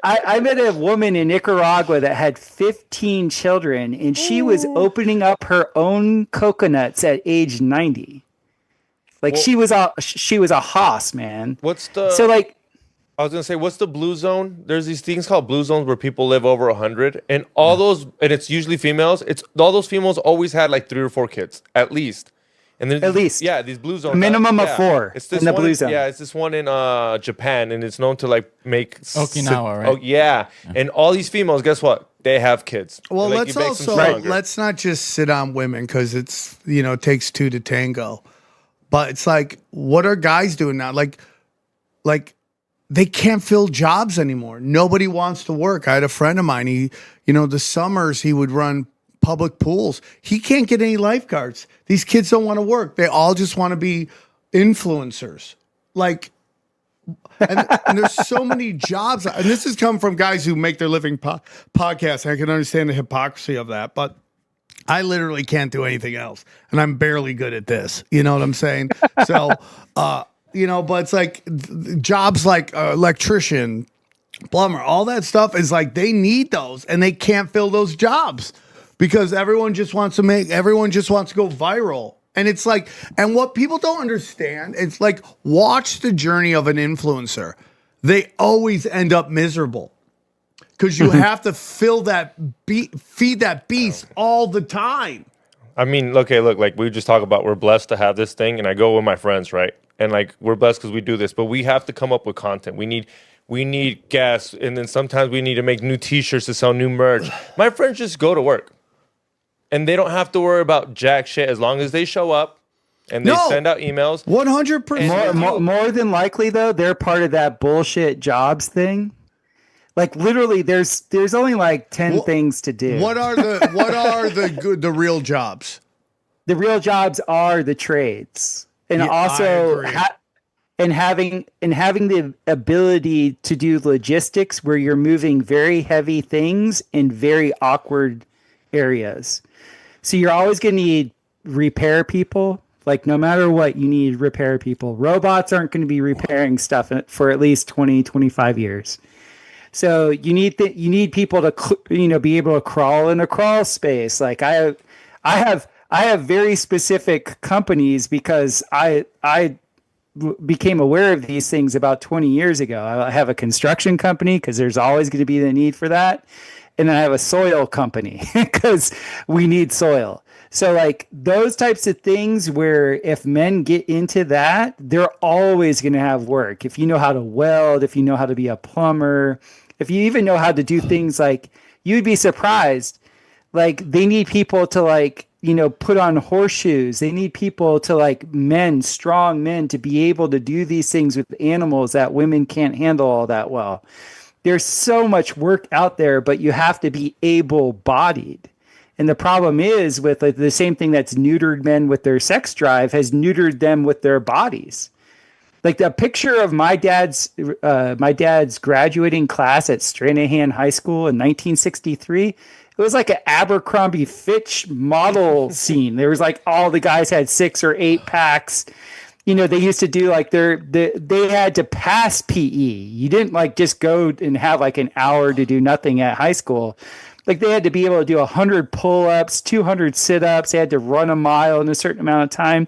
I met a woman in Nicaragua that had 15 children and she was opening up her own coconuts at age 90. Like she was a hoss, man. I was gonna say, what's the blue zone? There's these things called blue zones where people live over 100, and all those, and it's usually females. It's all those females always had like 3 or 4 kids at least, and then these blue zones, minimum of 4. It's this in the one blue zone. It's this one in Japan, and it's known to like make Okinawa, right? Oh yeah, and all these females, guess what? They have kids. Well, like, let's not just sit on women because it's it takes 2 to tango, but it's like what are guys doing now? Like. They can't fill jobs anymore. Nobody wants to work. I had a friend of mine. He, the summers he would run public pools. He can't get any lifeguards. These kids don't want to work. They all just want to be influencers. Like, and there's so many jobs. And this has come from guys who make their living podcasts. I can understand the hypocrisy of that, but I literally can't do anything else. And I'm barely good at this. You know what I'm saying? So, but it's like jobs like electrician, plumber, all that stuff is like they need those and they can't fill those jobs because everyone just wants to go viral. And it's like, and what people don't understand, it's like, watch the journey of an influencer. They always end up miserable because you have to feed that beast all the time. I mean, okay, look, like we just talk about, we're blessed to have this thing, and I go with my friends, right? And like we're blessed because we do this, but we have to come up with content. We need guests, and then sometimes we need to make new T-shirts to sell new merch. My friends just go to work, and they don't have to worry about jack shit as long as they show up and they send out emails. 100%. More than likely, though, they're part of that bullshit jobs thing. Like literally, there's only like 10 things to do. What are the real jobs? The real jobs are the trades. And also having the ability to do logistics where you're moving very heavy things in very awkward areas. So you're always going to need repair people. Like no matter what, you need repair people. Robots aren't going to be repairing stuff for at least 20, 25 years. So you need people to be able to crawl in a crawl space. Like I have very specific companies because I became aware of these things about 20 years ago. I have a construction company because there's always going to be the need for that. And then I have a soil company because we need soil. So like those types of things where if men get into that, they're always going to have work. If you know how to weld, if you know how to be a plumber, if you even know how to do things like, you'd be surprised. Like they need people to like, put on horseshoes. They need people to like strong men to be able to do these things with animals that women can't handle all that well. There's so much work out there, but you have to be able-bodied. And the problem is with like, the same thing that's neutered men with their sex drive has neutered them with their bodies. Like the picture of my dad's graduating class at Stranahan High School in 1963, it was like an Abercrombie Fitch model scene. There was like all the guys had 6 or 8 packs. They used to do like they had to pass PE. You didn't like just go and have like an hour to do nothing at high school. like they had to be able to do 100 pull-ups, 200 sit-ups. They had to run a mile in a certain amount of time.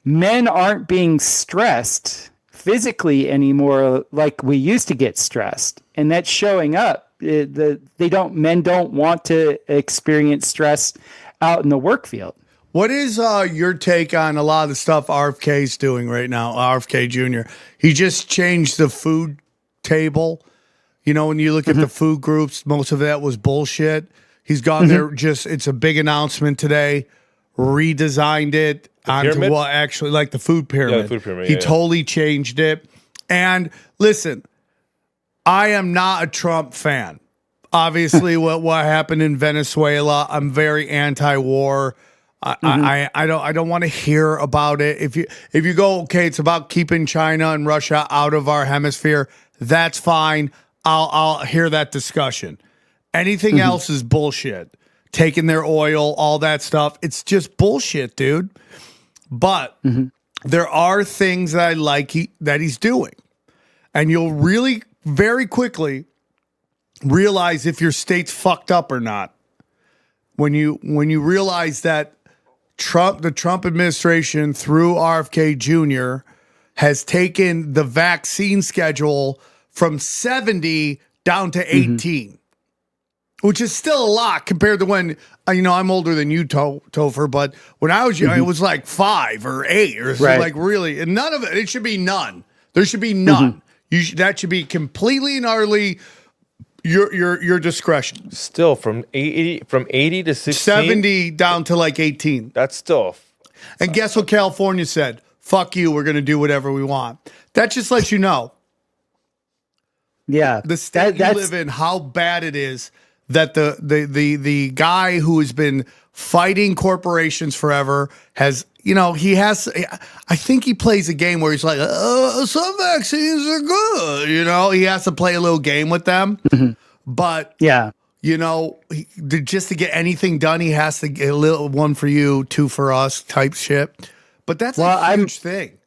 Men aren't being stressed physically anymore like we used to get stressed, and that's showing up. Men don't want to experience stress out in the work field. What is your take on a lot of the stuff RFK's doing right now? RFK Jr. He just changed the food table. You know, when you look at the food groups, most of that was bullshit. He's gone there. It's a big announcement today. Redesigned it onto pyramid? what actually, like the food pyramid. Yeah, the food pyramid, He yeah. totally changed it. And listen, I am not a Trump fan. Obviously, what happened in Venezuela, I'm very anti-war. I don't want to hear about it. If you go, okay, it's about keeping China and Russia out of our hemisphere. That's fine. I'll hear that discussion. Anything else is bullshit. Taking their oil, all that stuff. It's just bullshit, dude. But there are things that I like that he's doing. And you'll really very quickly realize if your state's fucked up or not. When you realize that the Trump administration through RFK Jr. has taken the vaccine schedule from 70 down to 18, which is still a lot compared to when, I'm older than you, Topher, but when I was young, it was like 5 or 8 or Right. like really, and none of it should be none. There should be none. That should be completely and utterly your discretion. Still from 80 to 16. 70 down to like 18. That's still. And guess what California said? Fuck you, we're going to do whatever we want. That just lets you know. Yeah. The state you live in, how bad it is that the guy who has been fighting corporations forever has, I think he plays a game where he's like, some vaccines are good. He has to play a little game with them. But, yeah. Just to get anything done, he has to get a little 1 for you, 2 for us type shit. But that's a huge thing.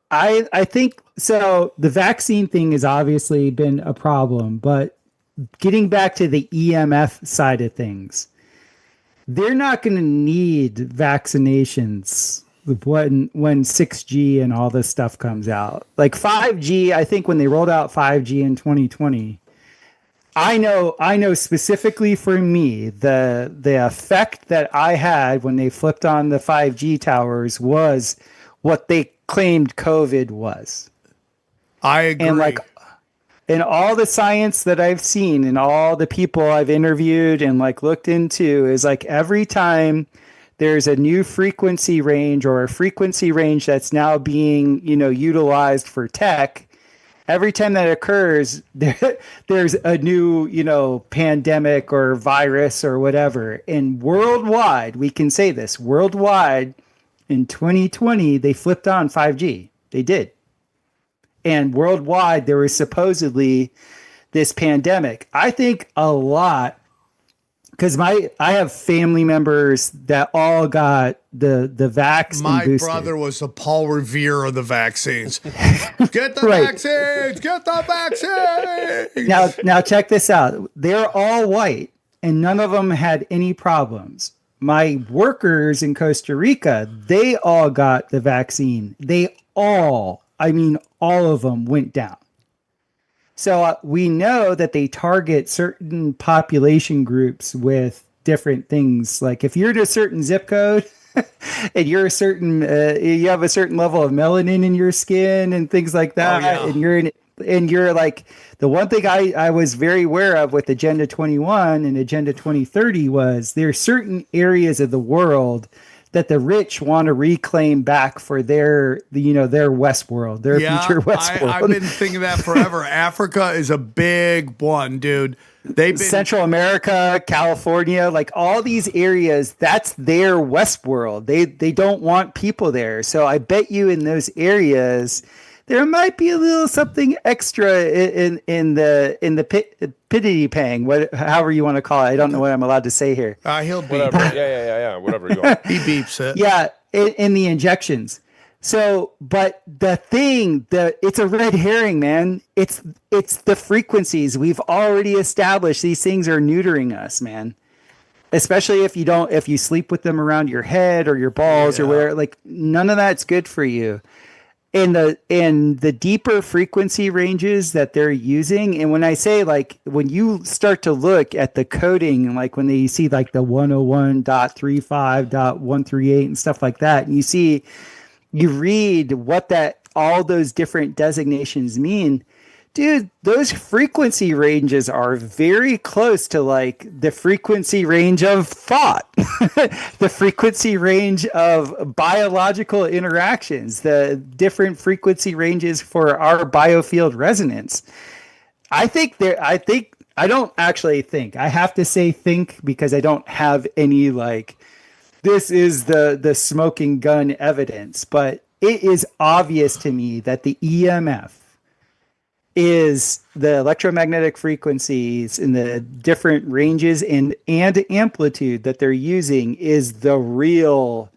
I think so. The vaccine thing has obviously been a problem, but getting back to the EMF side of things, they're not going to need vaccinations when 6G and all this stuff comes out. Like 5G, I think when they rolled out 5G in 2020, I know specifically for me, the effect that I had when they flipped on the 5G towers was what they claimed COVID was. I agree. And all the science that I've seen and all the people I've interviewed and looked into is every time there's a new frequency range or a frequency range that's now being, utilized for tech, every time that occurs, there's a new, pandemic or virus or whatever. And worldwide, we can say this, worldwide in 2020, they flipped on 5G. They did. And worldwide, there was supposedly this pandemic. I think a lot, because I have family members that all got the vax. My and boosted. brother was the Paul Revere of the vaccines. Get the vaccines! Get the vaccines! Now check this out. They're all white, and none of them had any problems. My workers in Costa Rica, they all got the vaccine. All of them went down. So we know that they target certain population groups with different things. Like if you're in a certain zip code and you're you have a certain level of melanin in your skin and things like that, and you're like, the one thing I was very aware of with Agenda 21 and Agenda 2030 was there are certain areas of the world that the rich want to reclaim back for their West world, their future West world. I've been thinking that forever. Africa is a big one, dude. Central America, California, all these areas, that's their West world. They don't want people there. So I bet you in those areas, there might be a little something extra in the piddity pang, however you want to call it. I don't know what I'm allowed to say here. He'll beep. Whatever. Yeah. Whatever you want. He beeps it. Yeah, in the injections. So, but it's a red herring, man. It's the frequencies. We've already established these things are neutering us, man. Especially if you sleep with them around your head or your balls or where, like, none of that's good for you. And the deeper frequency ranges that they're using, and when I say, like, when you start to look at the coding, like when you see like the 101.35.138 and stuff like that, and you read what all those different designations mean, dude, those frequency ranges are very close to like the frequency range of thought, the frequency range of biological interactions, the different frequency ranges for our biofield resonance. I don't actually think. I have to say think because I don't have any like this is the smoking gun evidence, but it is obvious to me that the EMF is the electromagnetic frequencies in the different ranges and amplitude that they're using is the real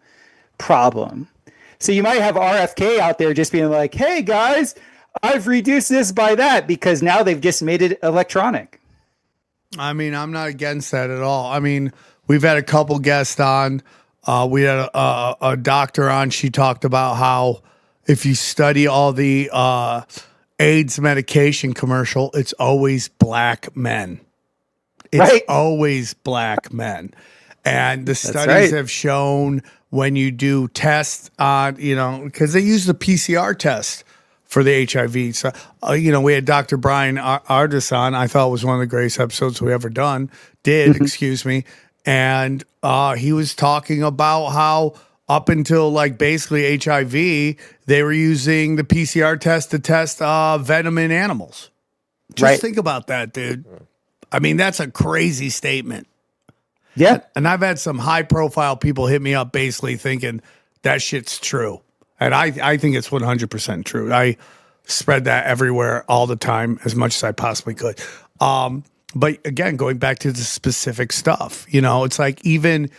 problem. So you might have RFK out there just being like, hey guys, I've reduced this by that, because now they've just made it electronic. I mean, I'm not against that at all. I mean, we've had a couple guests on. We had a doctor on. She talked about how if you study all the AIDS medication commercial, it's always black men. It's always black men. And the studies have shown when you do tests on, because they use the PCR test for the HIV. So, we had Dr. Brian Ardis on. I thought it was one of the greatest episodes we ever did, excuse me. And he was talking about how up until like basically HIV, they were using the PCR test to test venom in animals. Just think about that, dude. I mean, that's a crazy statement. Yeah. And I've had some high profile people hit me up basically thinking that shit's true. And I think it's 100% true. I spread that everywhere all the time as much as I possibly could. But again, going back to the specific stuff, it's like even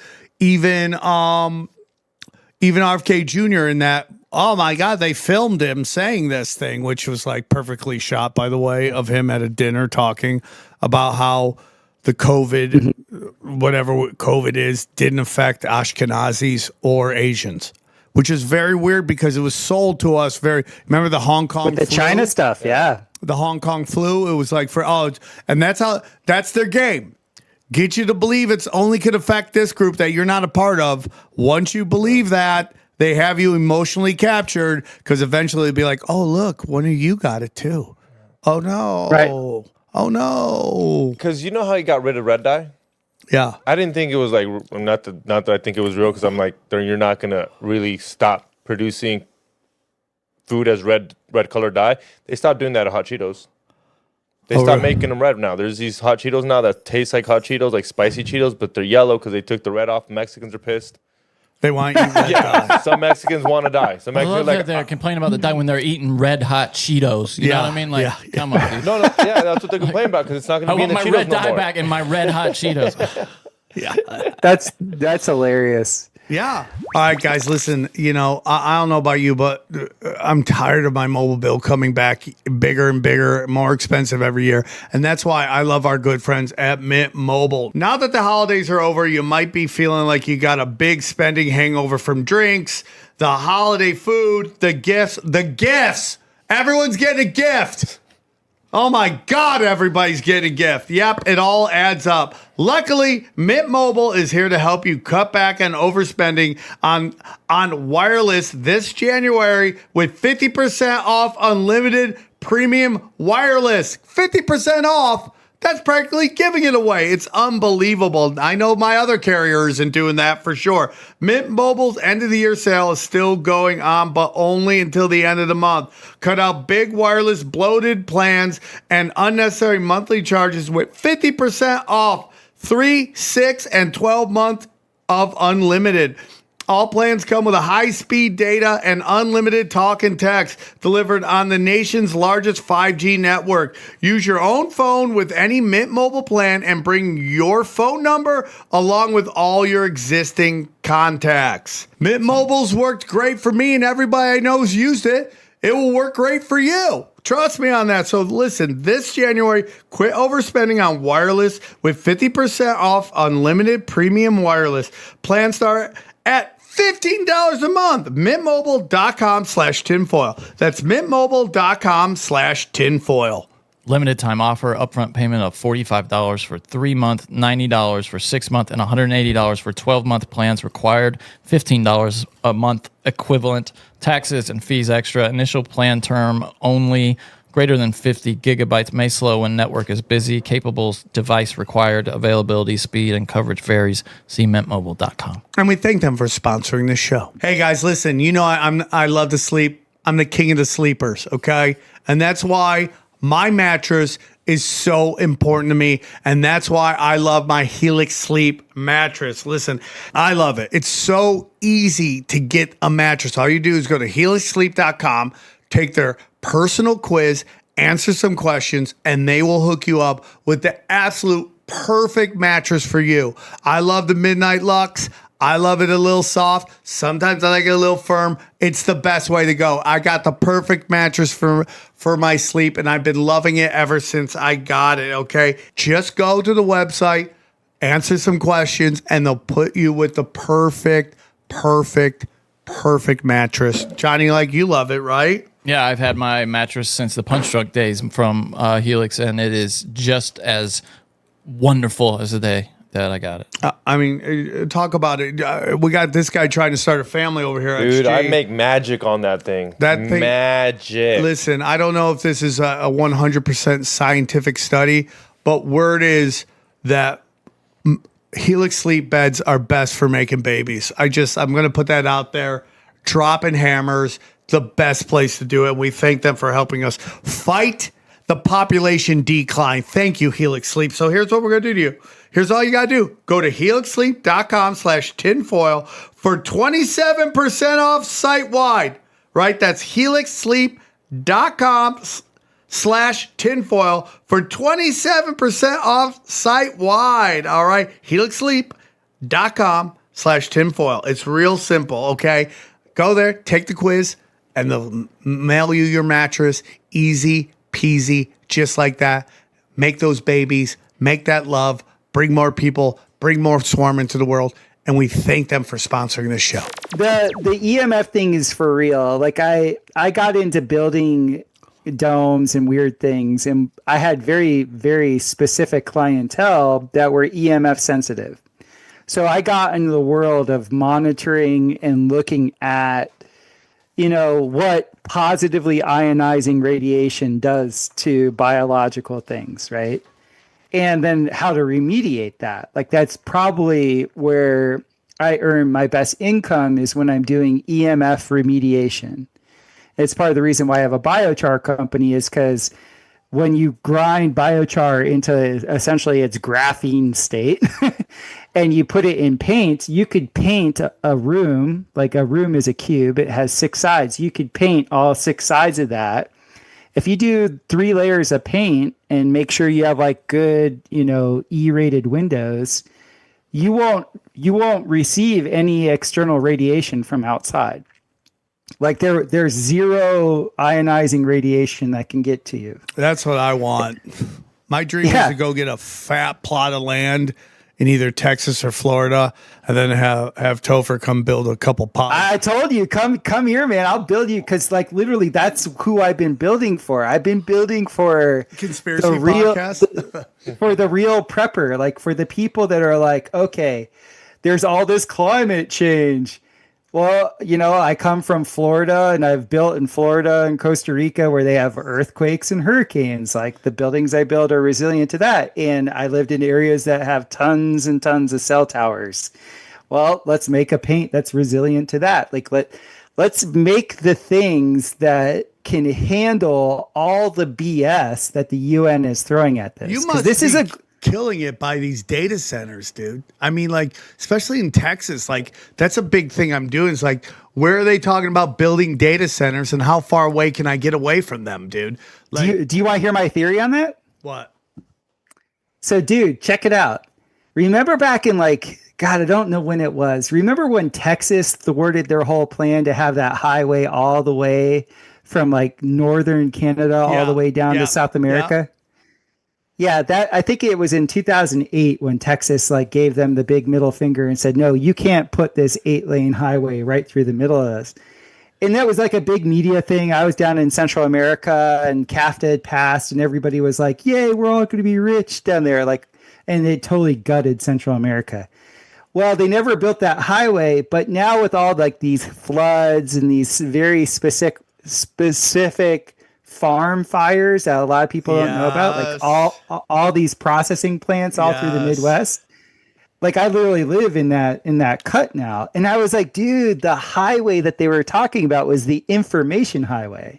RFK Jr. in that, oh my God, they filmed him saying this thing, which was like perfectly shot, by the way, of him at a dinner talking about how the COVID, whatever COVID is, didn't affect Ashkenazis or Asians, which is very weird because it was sold to us remember the Hong Kong with the flu? China stuff, yeah. The Hong Kong flu, it was like and that's their game. Get you to believe it's only could affect this group that you're not a part of. Once you believe that, they have you emotionally captured because eventually they'll be like, oh, look, one of you got it too. Oh, no. Right. Oh, no. Because you know how he got rid of red dye? Yeah. I didn't think it was like, not that I think it was real, because I'm like, you're not going to really stop producing food as red colored dye. They stopped doing that at Hot Cheetos. They stopped making them red now. There's these Hot Cheetos now that taste like Hot Cheetos, like spicy Cheetos, but they're yellow because they took the red off. Mexicans are pissed. They want you to die. Some Mexicans want to die. Some I Mexicans love that they're complaining about the dye when they're eating red hot Cheetos. You know what I mean? Like, come on, dude. No, yeah, that's what they're complaining about because it's not going to be in the Cheetos. I Cheetos want my red no dye more. back in my red hot Cheetos. Yeah. That's hilarious. Yeah. All right, guys, listen, I don't know about you, but I'm tired of my mobile bill coming back bigger and bigger, more expensive every year. And that's why I love our good friends at Mint Mobile. Now that the holidays are over, you might be feeling like you got a big spending hangover from drinks, the holiday food, the gifts. Everyone's getting a gift. Oh my God, everybody's getting a gift. Yep, it all adds up. Luckily, Mint Mobile is here to help you cut back on overspending on wireless this January with 50% off unlimited premium wireless. 50% off. That's practically giving it away. It's unbelievable. I know my other carrier isn't doing that for sure. Mint Mobile's end of the year sale is still going on, but only until the end of the month. Cut out big wireless bloated plans and unnecessary monthly charges with 50% off 3, 6, and 12 months of unlimited. All plans come with a high-speed data and unlimited talk and text delivered on the nation's largest 5G network. Use your own phone with any Mint Mobile plan and bring your phone number along with all your existing contacts. Mint Mobile's worked great for me and everybody I know's used it. It will work great for you. Trust me on that. So listen, this January, quit overspending on wireless with 50% off unlimited premium wireless. Plans start at $15 a month. Mintmobile.com/tinfoil. That's mintmobile.com/tinfoil. Limited time offer, upfront payment of $45 for 3 month, $90 for 6 month, and $180 for 12-month plans required. $15 a month equivalent. Taxes and fees extra. Initial plan term only. Greater than 50 gigabytes. May slow when network is busy. Capable device required. Availability, speed, and coverage varies. See mintmobile.com. And we thank them for sponsoring the show. Hey guys, listen, you know I love to sleep. I'm the king of the sleepers, okay? And that's why my mattress is so important to me, and that's why I love my Helix Sleep mattress. Listen, I love it. It's so easy to get a mattress. All you do is go to helixsleep.com, take their personal quiz, answer some questions, and they will hook you up with the absolute perfect mattress for you. I love the Midnight Lux. I love it a little soft. Sometimes I like it a little firm. It's the best way to go. I got the perfect mattress for my sleep, and I've been loving it ever since I got it, okay? Just go to the website, answer some questions, and they'll put you with the perfect mattress. Johnny, like, you love it, right? Yeah, I've had my mattress since the Punch Drunk days from Helix, and it is just as wonderful as the day that I got it. I mean, talk about it. We got this guy trying to start a family over here. Dude, I make magic on that thing. Magic. Listen, I don't know if this is a 100% scientific study, but word is that Helix sleep beds are best for making babies. I'm going to put that out there. Dropping hammers, the best place to do it. We thank them for helping us fight the population decline. Thank you, Helix Sleep. So here's what we're going to do to you. Here's all you got to do. Go to helixsleep.com/tinfoil for 27% off site-wide. Right? That's helixsleep.com/tinfoil for 27% off site-wide. All right? helixsleep.com/tinfoil. It's real simple, okay? Go there, take the quiz, and they'll mail you your mattress. Easy peasy, just like that. Make those babies, make that love, bring more people, bring more swarm into the world, and we thank them for sponsoring this show. The EMF thing is for real. Like I got into building domes and weird things, and I had very, very specific clientele that were EMF sensitive. So I got into the world of monitoring and looking at, what positively ionizing radiation does to biological things, right? And then how to remediate that. Like that's probably where I earn my best income, is when I'm doing EMF remediation. It's part of the reason why I have a biochar company, is because when you grind biochar into essentially its graphene state and you put it in paint, you could paint a room. Like a room is a cube. It has 6 sides. You could paint all 6 sides of that. If you do 3 layers of paint and make sure you have like good, E-rated windows, you won't receive any external radiation from outside. Like there's zero ionizing radiation that can get to you. That's what I want. My dream is to go get a fat plot of land in either Texas or Florida, and then have Topher come build a couple pods. I told you, come here, man. I'll build you, because like literally that's who I've been building for. I've been building for conspiracy podcast. For the real prepper, like for the people that are like, okay, there's all this climate change. Well, I come from Florida, and I've built in Florida and Costa Rica where they have earthquakes and hurricanes. Like the buildings I build are resilient to that. And I lived in areas that have tons and tons of cell towers. Well, let's make a paint that's resilient to that. Like let's make the things that can handle all the BS that the UN is throwing at this. killing it by these data centers, dude. I mean, like, especially in Texas, like, that's a big thing I'm doing. Is like, where are they talking about building data centers and how far away can I get away from them, dude? Like, Do you want to hear my theory on that? what? So, dude, check it out. Remember back in like, God, I don't know when it was. Remember when Texas thwarted their whole plan to have that highway all the way from like northern Canada all the way down to South America? Yeah, that I think it was in 2008 when Texas like gave them the big middle finger and said, "No, you can't put this 8-lane highway right through the middle of us." And that was like a big media thing. I was down in Central America and CAFTA had passed and everybody was like, "Yay, we're all going to be rich down there." Like, and it totally gutted Central America. Well, they never built that highway, but now with all like these floods and these very specific farm fires that a lot of people don't know about, like all these processing plants all through the Midwest. Like I literally live in that cut now. And I was like, dude, the highway that they were talking about was the information highway.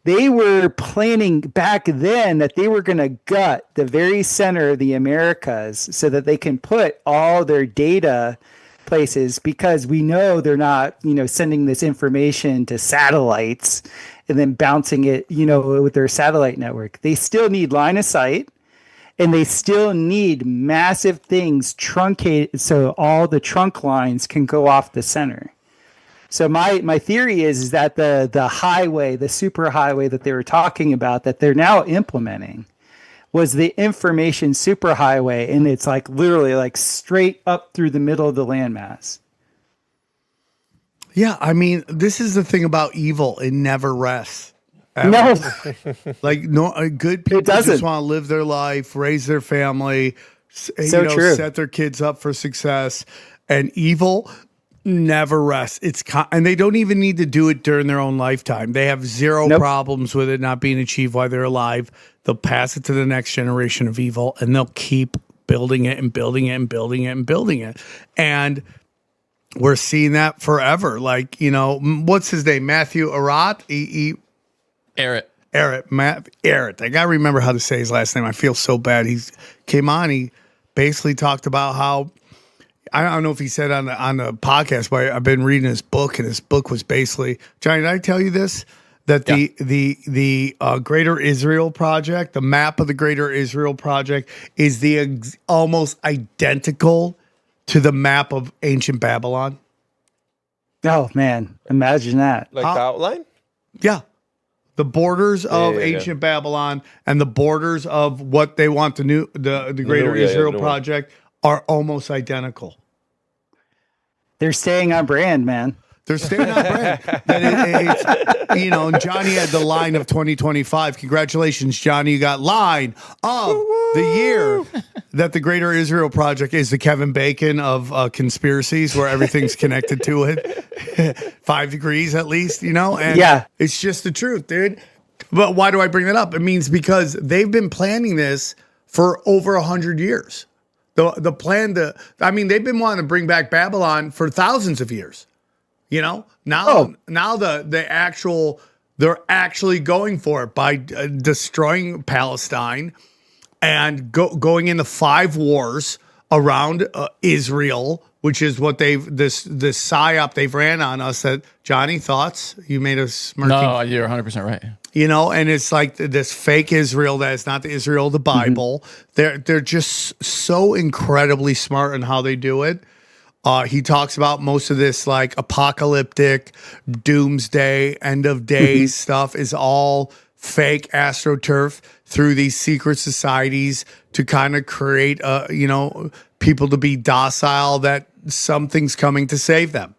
They were planning back then that they were going to gut the very center of the Americas so that they can put all their data places, because we know they're not, sending this information to satellites and then bouncing it, with their satellite network. They still need line of sight and they still need massive things truncated so all the trunk lines can go off the center. So my theory is that the highway, the super highway that they were talking about that they're now implementing was the information superhighway, and it's like literally like straight up through the middle of the landmass. Yeah, I mean, this is the thing about evil. It never rests. No. Like, no, good people just want to live their life, raise their family, true. set their kids up for success. And evil never rests. And they don't even need to do it during their own lifetime. They have zero problems with it not being achieved while they're alive. They'll pass it to the next generation of evil, and they'll keep building it and building it and building it and building it. And we're seeing that forever. Like, what's his name? Matthew Arrett? Arrett. Arrett. I got to remember how to say his last name. I feel so bad. He came on. He basically talked about how, I don't know if he said on the podcast, but I've been reading his book, and his book was basically, Johnny, did I tell you this? That the Greater Israel Project, the map of the Greater Israel Project, is almost identical to the map of ancient Babylon. Oh man, imagine that! Like the outline? Yeah, the borders of ancient Babylon and the borders of what they want the Greater Israel Project are almost identical. They're staying on brand, man. They're staying on brand. And Johnny had the line of 2025. Congratulations, Johnny. You got line of the year that the Greater Israel Project is the Kevin Bacon of conspiracies where everything's connected to it. 5 degrees at least, And it's just the truth, dude. But why do I bring that up? It means because they've been planning this for over 100 years. The plan they've been wanting to bring back Babylon for thousands of years. Now they're actually going for it by destroying Palestine and going into 5 wars around Israel, which is what this psyop they've ran on us. That Johnny, thoughts? You made us smirking. No, you're 100% right. And it's like this fake Israel that is not the Israel of the Bible. Mm-hmm. They're just so incredibly smart in how they do it. He talks about most of this like apocalyptic, doomsday, end of days stuff is all fake astroturf through these secret societies to kind of create, people to be docile that something's coming to save them.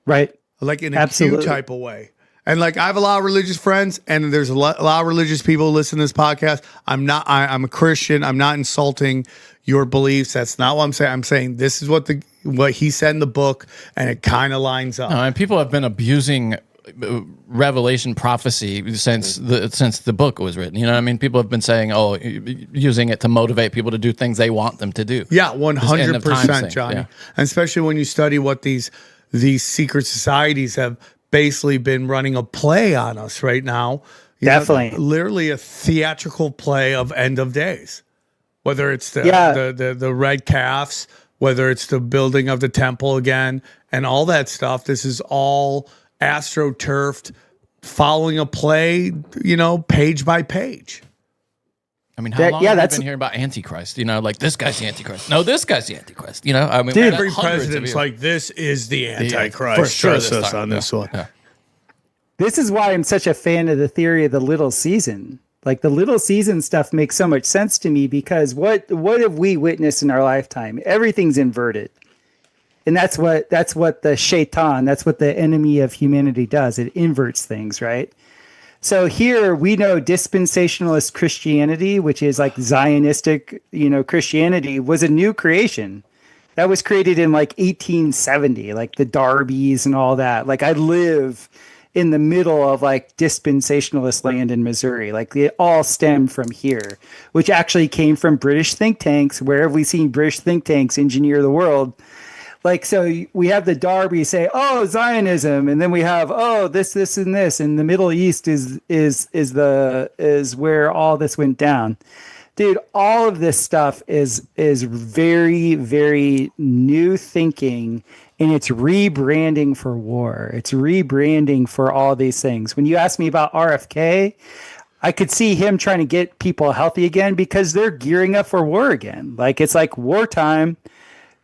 Right. Like in a cute type of way. And like, I have a lot of religious friends, and there's a lot of religious people who listen to this podcast. I'm a Christian. I'm not insulting your beliefs. That's not what I'm saying. I'm saying this is what he said in the book, and it kind of lines up. No, and people have been abusing Revelation prophecy since the book was written. You know what I mean? People have been saying, using it to motivate people to do things they want them to do. Yeah, 100%, Johnny. Yeah. And especially when you study what these secret societies have basically been running a play on us right now. Definitely. Literally a theatrical play of end of days. whether it's Yeah. the red calves, whether it's the building of the temple again, and all that stuff. This is all astroturfed, following a play, page by page. I mean, how long have we been hearing about Antichrist? Like this guy's the Antichrist. No, this guy's the Antichrist. I mean, Dude, every president's like, this is the Antichrist. For sure Trust us on this one. Yeah. This is why I'm such a fan of the theory of the little season. Like the little season stuff makes so much sense to me because what have we witnessed in our lifetime? Everything's inverted. And that's what the shaitan, that's what the enemy of humanity does. It inverts things, right? So here we know dispensationalist Christianity, which is like Zionistic, Christianity, was a new creation. That was created in like 1870, like the Darbies and all that. Like I live in the middle of like dispensationalist land in Missouri. Like it all stemmed from here, which actually came from British think tanks. Where have we seen British think tanks engineer the world? Like, so we have the Darby say, oh, Zionism. And then we have, oh, this, and this. And the Middle East is where all this went down. Dude, all of this stuff is very, very new thinking, and it's rebranding for war. It's rebranding for all these things. When you ask me about RFK, I could see him trying to get people healthy again because they're gearing up for war again. Like it's like wartime,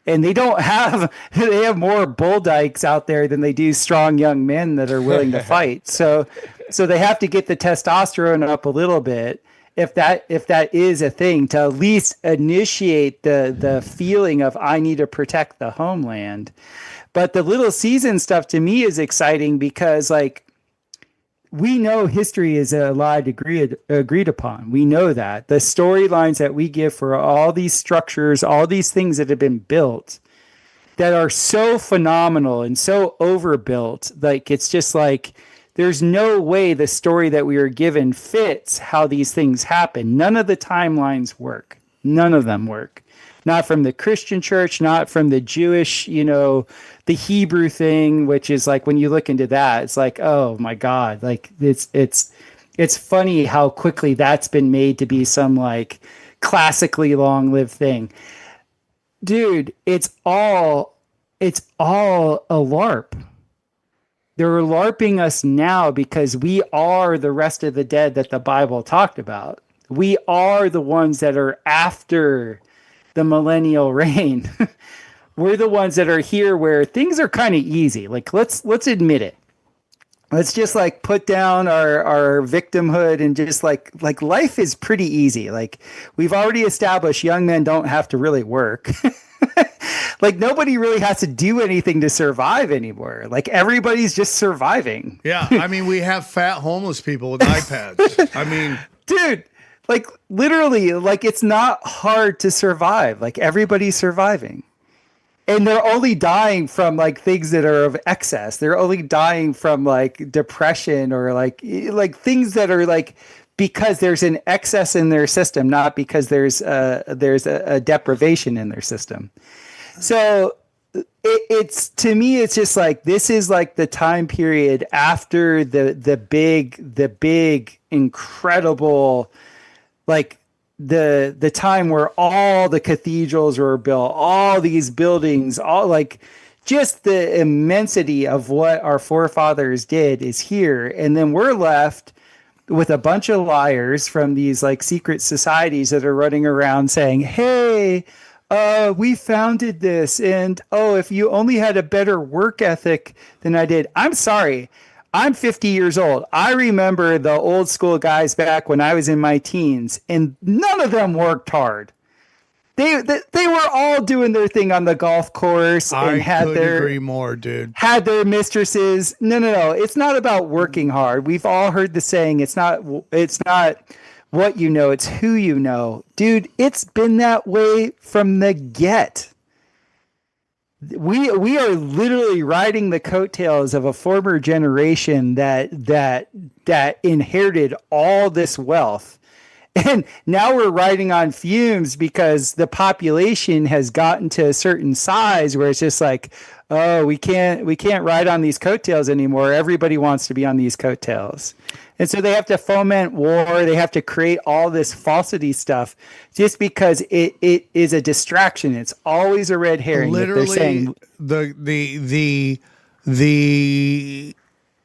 and they have more bull dykes out there than they do strong young men that are willing to fight. So they have to get the testosterone up a little bit. If that is a thing, to at least initiate the feeling of I need to protect the homeland. But the little season stuff to me is exciting because like we know history is a lie agreed upon. We know that the storylines that we give for all these structures, all these things that have been built that are so phenomenal and so overbuilt, like it's just like there's no way the story that we are given fits how these things happen. None of the timelines work. None of them work. Not from the Christian church, not from the Jewish, the Hebrew thing, which is like when you look into that, it's like, oh my God, like it's funny how quickly that's been made to be some like classically long-lived thing. Dude, it's all a LARP. They're LARPing us now because we are the rest of the dead that the Bible talked about. We are the ones that are after the millennial reign. We're the ones that are here where things are kind of easy. Like let's admit it. Let's just like put down our victimhood and just like life is pretty easy. Like we've already established young men don't have to really work. Like nobody really has to do anything to survive anymore. Like everybody's just surviving. Yeah, I mean we have fat homeless people with iPads. I mean, dude, like literally, like it's not hard to survive. Like everybody's surviving. And they're only dying from like things that are of excess. They're only dying from like depression or like things that are like because there's an excess in their system, not because there's a deprivation in their system. So it's to me, it's just like this is like the time period after the big incredible like the time where all the cathedrals were built, all these buildings, all like just the immensity of what our forefathers did is here. And then we're left with a bunch of liars from these like secret societies that are running around saying, hey, we founded this. And, oh, if you only had a better work ethic than I did. I'm sorry. I'm 50 years old. I remember the old school guys back when I was in my teens, and none of them worked hard. They were all doing their thing on the golf course and agree more, dude. Had their mistresses. No. It's not about working hard. We've all heard the saying, it's not what you know, it's who you know. Dude, it's been that way from the get. We are literally riding the coattails of a former generation that inherited all this wealth And now we're riding on fumes because the population has gotten to a certain size where it's just like, oh, we can't ride on these coattails anymore. Everybody wants to be on these coattails. And so they have to foment war. They have to create all this falsity stuff just because it is a distraction. It's always a red herring. Literally, they're saying the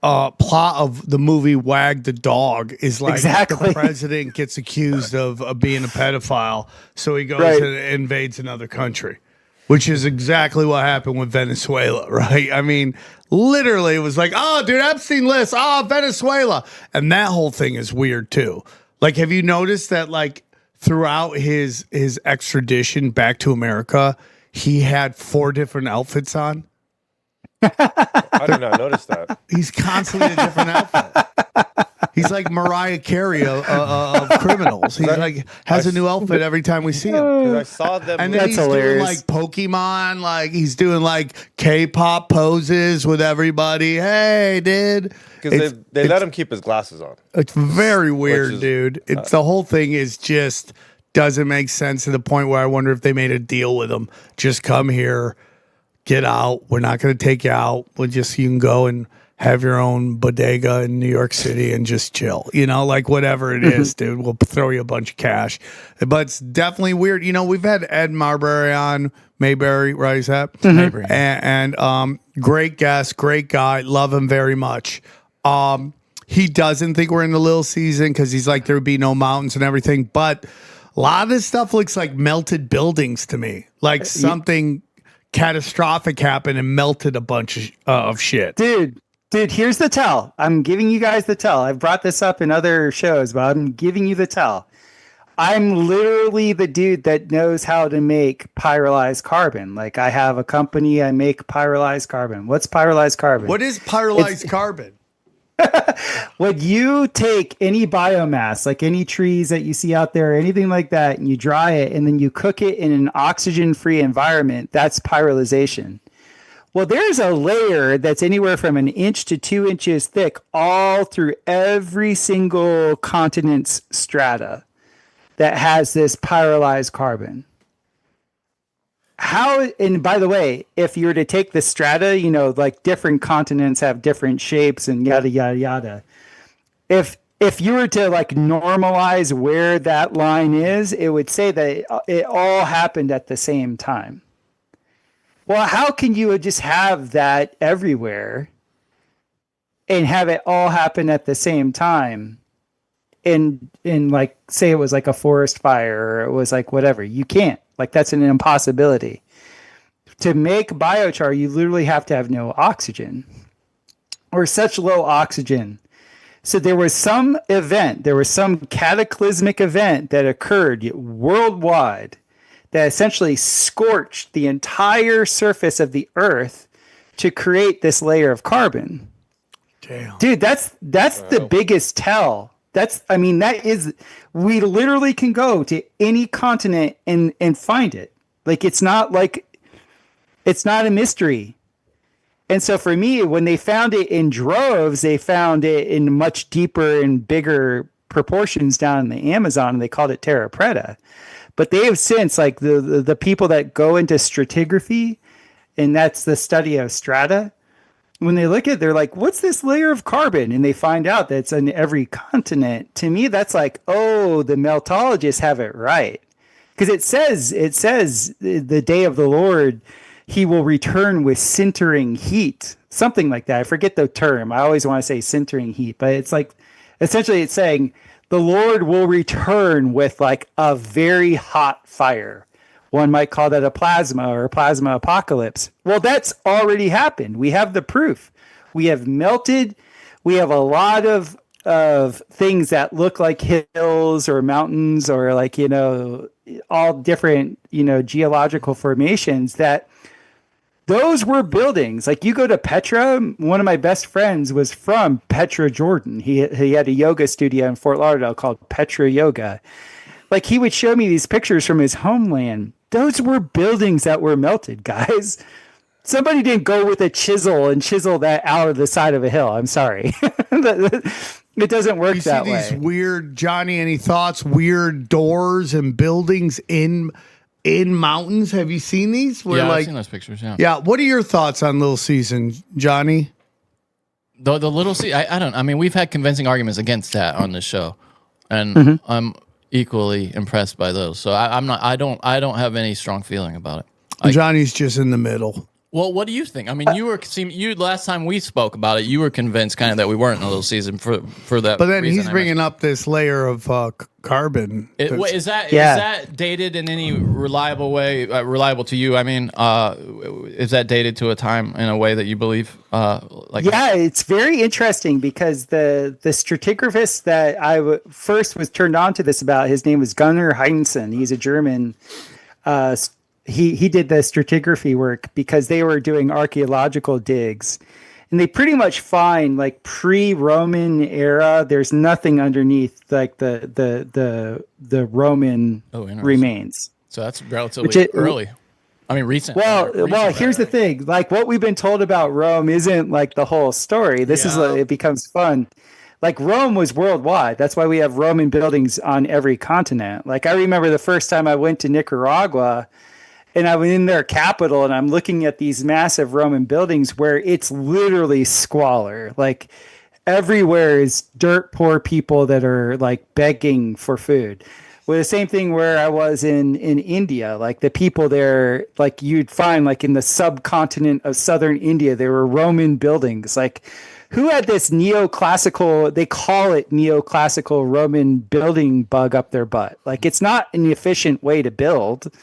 plot of the movie Wag the Dog is like Exactly. the president gets accused of being a pedophile, so he goes Right. and invades another country, which is exactly what happened with Venezuela, right? I mean, literally, it was like, oh, dude, Epstein list, oh, Venezuela. And that whole thing is weird, too. Like, have you noticed that, like, throughout his extradition back to America, he had 4 different outfits on? I did not notice that. He's constantly a different outfit. He's like Mariah Carey of criminals. He like has a new outfit every time we see him. Because I saw them. And then That's he's hilarious. doing like Pokemon, like he's doing like K-pop poses with everybody. Hey, dude. Because they let him keep his glasses on. It's very weird, is- dude. It's the whole thing is just doesn't make sense to the point where I wonder if they made a deal with him. Just come here, get out. We're not going to take you out. You can go and have your own bodega in New York City and just chill. You know, like whatever it is, dude. We'll throw you a bunch of cash. But it's definitely weird. You know, we've had Ed Marbury on, Mayberry, right? Is that? Mayberry. And great guest, great guy. Love him very much. He doesn't think we're in the little season because he's like, there would be no mountains and everything. But a lot of this stuff looks like melted buildings to me. Like something catastrophic happened and melted a bunch of shit. Dude, here's the tell. I'm giving you guys the tell. I've brought this up in other shows, but I'm giving you the tell. I'm literally the dude that knows how to make pyrolyzed carbon. Like I have a company, I make pyrolyzed carbon. What's pyrolyzed carbon? What is pyrolyzed carbon? When you take any biomass, like any trees that you see out there, anything like that, and you dry it and then you cook it in an oxygen-free environment, that's pyrolyzation. Well, there's a layer that's anywhere from 1 inch to 2 inches thick all through every single continent's strata that has this pyrolyzed carbon. How, and by the way, if you were to take the strata, you know, like different continents have different shapes and yada, yada, yada. If you were to like normalize where that line is, it would say that it all happened at the same time. Well, how can you just have that everywhere and have it all happen at the same time? In like, say it was like a forest fire or it was like whatever. You can't. Like that's an impossibility. To make biochar, you literally have to have no oxygen or such low oxygen. So there was some event, there was some cataclysmic event that occurred worldwide that essentially scorched the entire surface of the earth to create this layer of carbon. Damn. Dude, that's the biggest tell. We literally can go to any continent and find it. Like it's not a mystery. And so for me, when they found it in droves, they found it in much deeper and bigger proportions down in the Amazon, and they called it terra preta. But they have since, like the people that go into stratigraphy, and that's the study of strata, when they look at it, they're like, what's this layer of carbon? And they find out that it's on every continent. To me, that's like, oh, the meltologists have it right. Because it says the day of the Lord, he will return with sintering heat. Something like that. I forget the term. I always want to say sintering heat. But it's like, essentially it's saying the Lord will return with like a very hot fire. One might call that a plasma or a plasma apocalypse. Well, that's already happened. We have the proof. We have melted. We have a lot of things that look like hills or mountains or like, you know, all different, you know, geological formations that those were buildings. Like you go to Petra, one of my best friends was from Petra, Jordan. He had a yoga studio in Fort Lauderdale called Petra Yoga. Like he would show me these pictures from his homeland. Those were buildings that were melted, guys. Somebody didn't go with a chisel and chisel that out of the side of a hill. I'm sorry. It doesn't work You see that these way. weird, Johnny, any thoughts? Weird doors and buildings in mountains. Have you seen these? Where Yeah, I've like, seen those pictures. Yeah. yeah. What are your thoughts on Little Season, Johnny? The little I don't. I mean, we've had convincing arguments against that on this show, and I'm equally impressed by those. So I'm not. I don't have any strong feeling about it. Johnny's just in the middle. Well, what do you think? I mean, you last time we spoke about it, you were convinced kind of that we weren't in a little season for that. But then reason he's I bringing mentioned. up this layer of carbon. Is that Yeah. is that dated in any reliable way? Reliable to you? I mean, is that dated to a time in a way that you believe? Yeah, it's very interesting because the stratigraphist that first was turned on to this about, his name was Gunnar Heinzen. He's a German. He did the stratigraphy work because they were doing archaeological digs, and they pretty much find like pre-Roman era. There's nothing underneath like the Roman remains. So that's relatively early. I mean, recent. Well, here's the thing. Like what we've been told about Rome isn't like the whole story. This is it becomes fun. Like Rome was worldwide. That's why we have Roman buildings on every continent. Like I remember the first time I went to Nicaragua and I was in their capital and I'm looking at these massive Roman buildings where it's literally squalor. Like everywhere is dirt poor people that are like begging for food. Well, the same thing where I was in India, like the people there, like you'd find like in the subcontinent of southern India, there were Roman buildings. Like who had this neoclassical, they call it neoclassical Roman building bug up their butt. Like it's not an efficient way to build.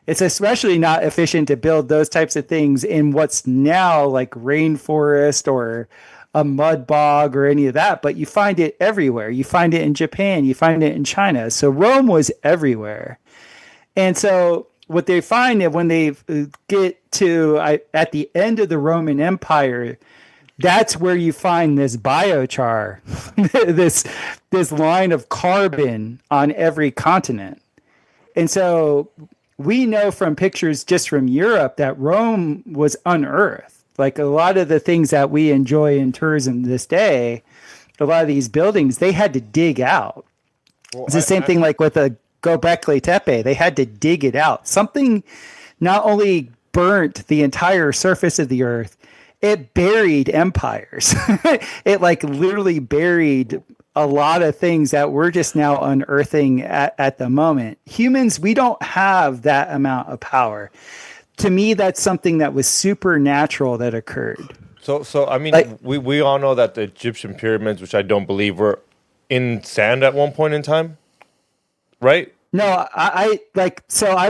It's especially not efficient to build those types of things in what's now like rainforest or a mud bog or any of that, but you find it everywhere. You find it in Japan, you find it in China. So Rome was everywhere. And so what they find is when they get to at the end of the Roman Empire, that's where you find this biochar, this line of carbon on every continent. And so we know from pictures just from Europe that Rome was unearthed. Like a lot of the things that we enjoy in tourism this day, a lot of these buildings, they had to dig out. Well, it's the same thing like with the Göbekli Tepe. They had to dig it out. Something not only burnt the entire surface of the earth, it buried empires. It like literally buried a lot of things that we're just now unearthing at the moment. Humans, we don't have that amount of power. To me, that's something that was supernatural that occurred. So I mean, like, we all know that the Egyptian pyramids, which I don't believe were in sand at one point in time, right? No, I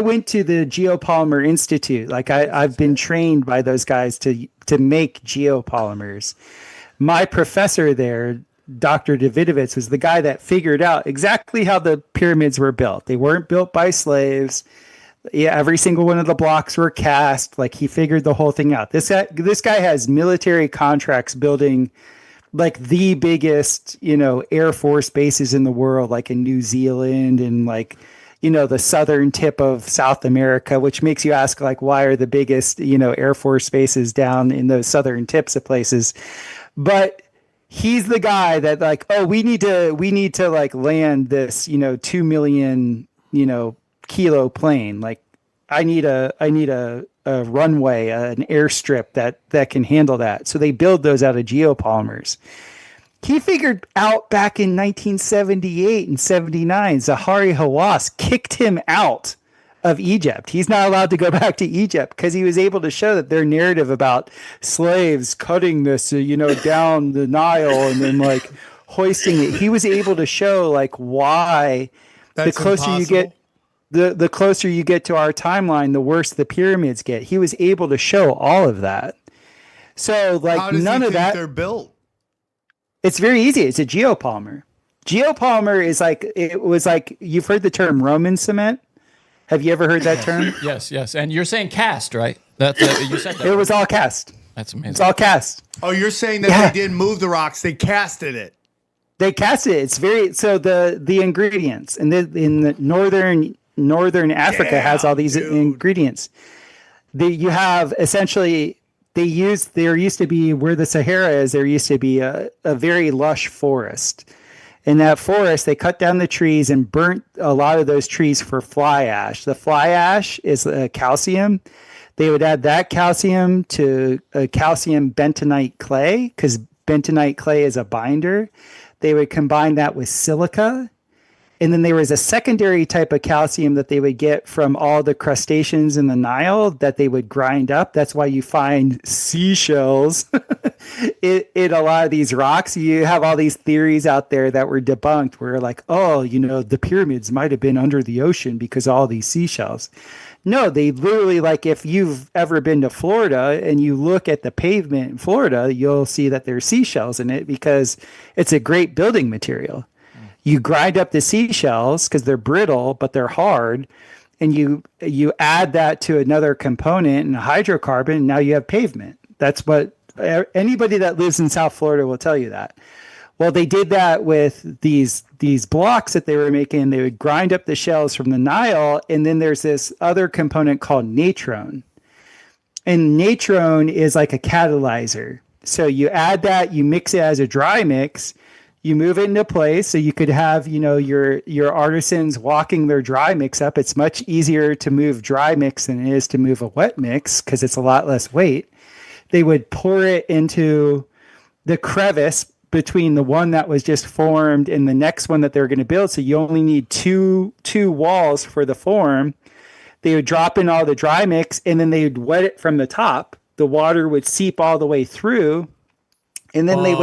went to the Geopolymer Institute. Like I've been trained by those guys to make geopolymers. My professor there, Dr. Davidovitz, was the guy that figured out exactly how the pyramids were built. They weren't built by slaves. Yeah, every single one of the blocks were cast. Like he figured the whole thing out. This guy has military contracts building like the biggest, Air Force bases in the world, like in New Zealand and like, the southern tip of South America, which makes you ask like, why are the biggest, Air Force bases down in those southern tips of places? But he's the guy that like, oh, we need to like land this, 2 million, kilo plane. Like I need a runway, an airstrip that can handle that. So they build those out of geopolymers. He figured out back in 1978 and 79, Zaharie Hawass kicked him out of Egypt. He's not allowed to go back to Egypt because he was able to show that their narrative about slaves cutting this, down the Nile and then like hoisting it. He was able to show like why That's the closer impossible. you get, the closer you get to our timeline, the worse the pyramids get. He was able to show all of that. So like How does none he of think that. they're built? It's very easy. It's a geopolymer. Geopolymer is like, it was like, you've heard the term Roman cement. Have you ever heard that term? Yes. And you're saying cast, right? That's you said that. It was all cast. That's amazing. It's all cast. Oh, you're saying that they didn't move the rocks; they casted it. They cast it. It's very so the ingredients and in the northern Africa has all these ingredients. You have essentially there used to be, where the Sahara is, there used to be a very lush forest. In that forest, they cut down the trees and burnt a lot of those trees for fly ash. The fly ash is calcium. They would add that calcium to a calcium bentonite clay, because bentonite clay is a binder. They would combine that with silica. And then there was a secondary type of calcium that they would get from all the crustaceans in the Nile that they would grind up. That's why you find seashells in a lot of these rocks. You have all these theories out there that were debunked where like, oh, the pyramids might have been under the ocean because of all these seashells. No, they literally, like, if you've ever been to Florida and you look at the pavement in Florida, you'll see that there's seashells in it because it's a great building material. You grind up the seashells because they're brittle, but they're hard. And you add that to another component and a hydrocarbon, and now you have pavement. That's what anybody that lives in South Florida will tell you that. Well, they did that with these blocks that they were making. They would grind up the shells from the Nile, and then there's this other component called natron. And natron is like a catalyzer. So you add that, you mix it as a dry mix, you move it into place, so you could have, your artisans walking their dry mix up. It's much easier to move dry mix than it is to move a wet mix because it's a lot less weight. They would pour it into the crevice between the one that was just formed and the next one that they're going to build. So you only need two walls for the form. They would drop in all the dry mix, and then they would wet it from the top. The water would seep all the way through, and then they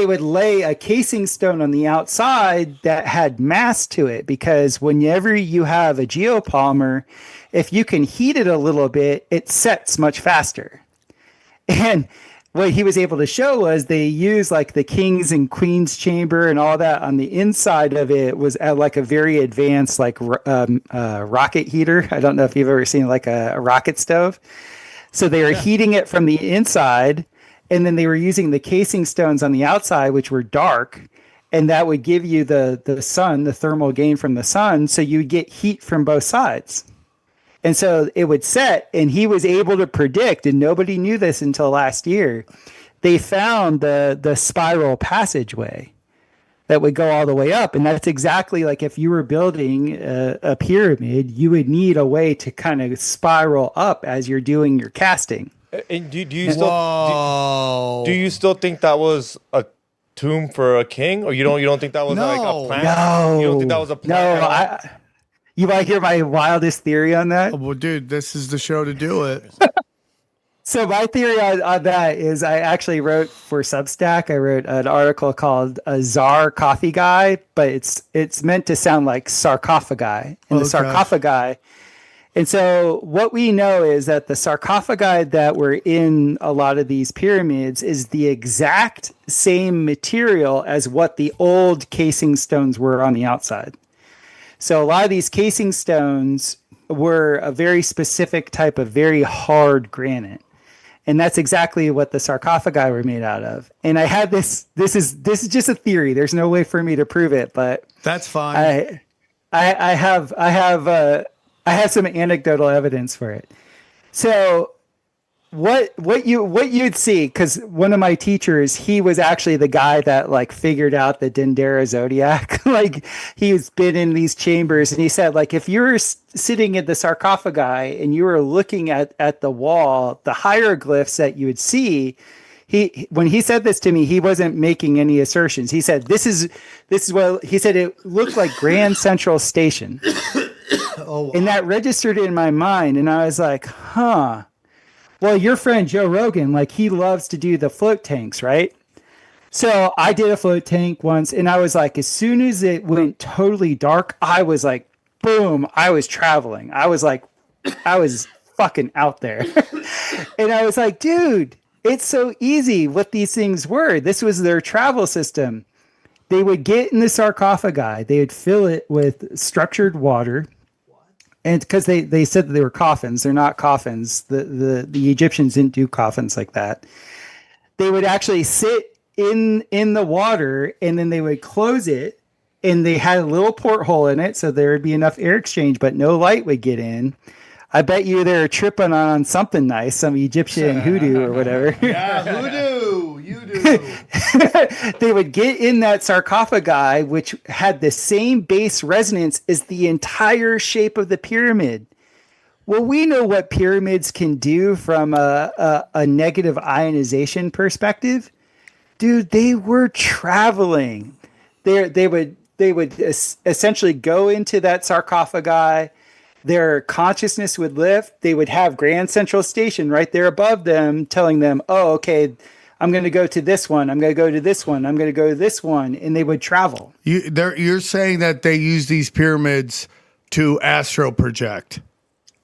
would lay a casing stone on the outside that had mass to it, because whenever you have a geopolymer, if you can heat it a little bit, it sets much faster. And what he was able to show was they used like the king's and queen's chamber and all that on the inside of it was like a very advanced like rocket heater. I don't know if you've ever seen like a rocket stove. So they were heating it from the inside, and then they were using the casing stones on the outside, which were dark, and that would give you the sun, the thermal gain from the sun, so you'd get heat from both sides. And so it would set, and he was able to predict, and nobody knew this until last year, they found the spiral passageway that would go all the way up. And that's exactly like if you were building a pyramid, you would need a way to kind of spiral up as you're doing your casting. And do you still think that was a tomb for a king, or you don't think that was like a plan? No, you don't think that was a plan? No, you want to hear my wildest theory on that? Oh, well, dude, this is the show to do it. So my theory on that is I actually wrote for Substack. I wrote an article called "A Czar Coffee Guy," but it's meant to sound like sarcophagi. And the sarcophagi. And so what we know is that the sarcophagi that were in a lot of these pyramids is the exact same material as what the old casing stones were on the outside. So a lot of these casing stones were a very specific type of very hard granite. And that's exactly what the sarcophagi were made out of. And I had this is just a theory. There's no way for me to prove it, but that's fine. I have some anecdotal evidence for it. So what you'd see, because one of my teachers, he was actually the guy that like figured out the Dendera zodiac. Like he's been in these chambers, and he said like if you were sitting at the sarcophagi and you were looking at the wall, the hieroglyphs that you would see. When he said this to me, he wasn't making any assertions. He said this is what he said. It looked like Grand Central Station. Oh, wow. And that registered in my mind, and I was like, huh. Well, your friend Joe Rogan, like he loves to do the float tanks, right? So I did a float tank once, and I was like, as soon as it went totally dark, I was like, boom, I was traveling. I was fucking out there. And I was like, dude, it's so easy what these things were. This was their travel system. They would get in the sarcophagi, they would fill it with structured water. And because they said that they were coffins, they're not coffins. The Egyptians didn't do coffins like that. They would actually sit in the water, and then they would close it, and they had a little porthole in it, so there would be enough air exchange, but no light would get in. I bet you they're tripping on something nice, some Egyptian hoodoo or whatever. Yeah, hoodoo. You do. They would get in that sarcophagi, which had the same base resonance as the entire shape of the pyramid. Well, we know what pyramids can do from a negative ionization perspective. Dude, they were traveling. They would essentially go into that sarcophagi. Their consciousness would lift. They would have Grand Central Station right there above them, telling them, "Oh, okay, I'm going to go to this one. I'm going to go to this one. I'm going to go to this one," and they would travel. You're saying that they use these pyramids to astral project.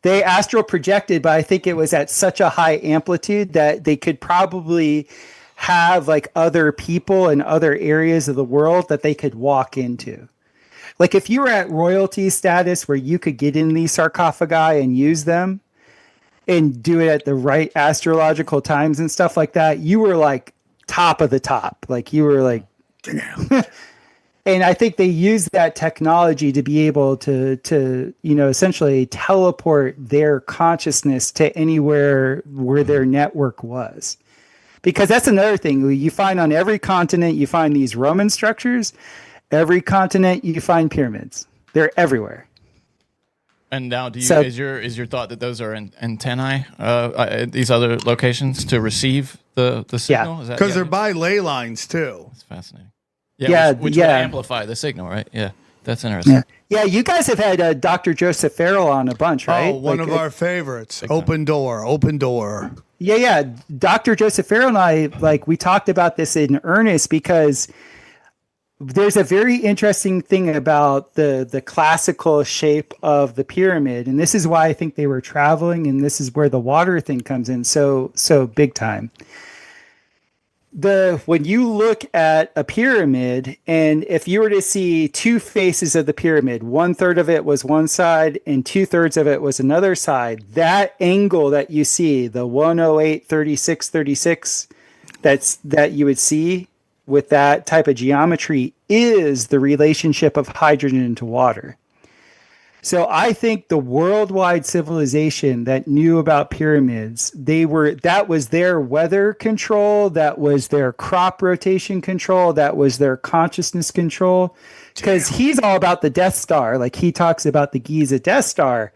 They astral projected, but I think it was at such a high amplitude that they could probably have like other people in other areas of the world that they could walk into. Like if you were at royalty status where you could get in these sarcophagi and use them and do it at the right astrological times and stuff like that, you were like top of the top. Like you were like, damn. And I think they used that technology to be able to essentially teleport their consciousness to anywhere where their network was. Because that's another thing you find on every continent. You find these Roman structures. Every continent you find pyramids. They're everywhere. And now, is your thought that those are antennae at these other locations to receive the signal? Yeah, because they're by ley lines too. That's fascinating. Yeah, which would amplify the signal, right? Yeah, that's interesting. Yeah, you guys have had Dr. Joseph Farrell on a bunch, right? Oh, one of our favorites. Open door. Yeah. Dr. Joseph Farrell and I, we talked about this in earnest because there's a very interesting thing about the classical shape of the pyramid. And this is why I think they were traveling, and this is where the water thing comes in so big time. When you look at a pyramid, and if you were to see two faces of the pyramid, 1/3 of it was one side and 2/3 of it was another side, that angle that you see, the 108, 36, 36, that you would see with that type of geometry is the relationship of hydrogen to water. So I think the worldwide civilization that knew about pyramids, that was their weather control, that was their crop rotation control, that was their consciousness control. Because he's all about the Death Star. Like he talks about the Giza Death Star.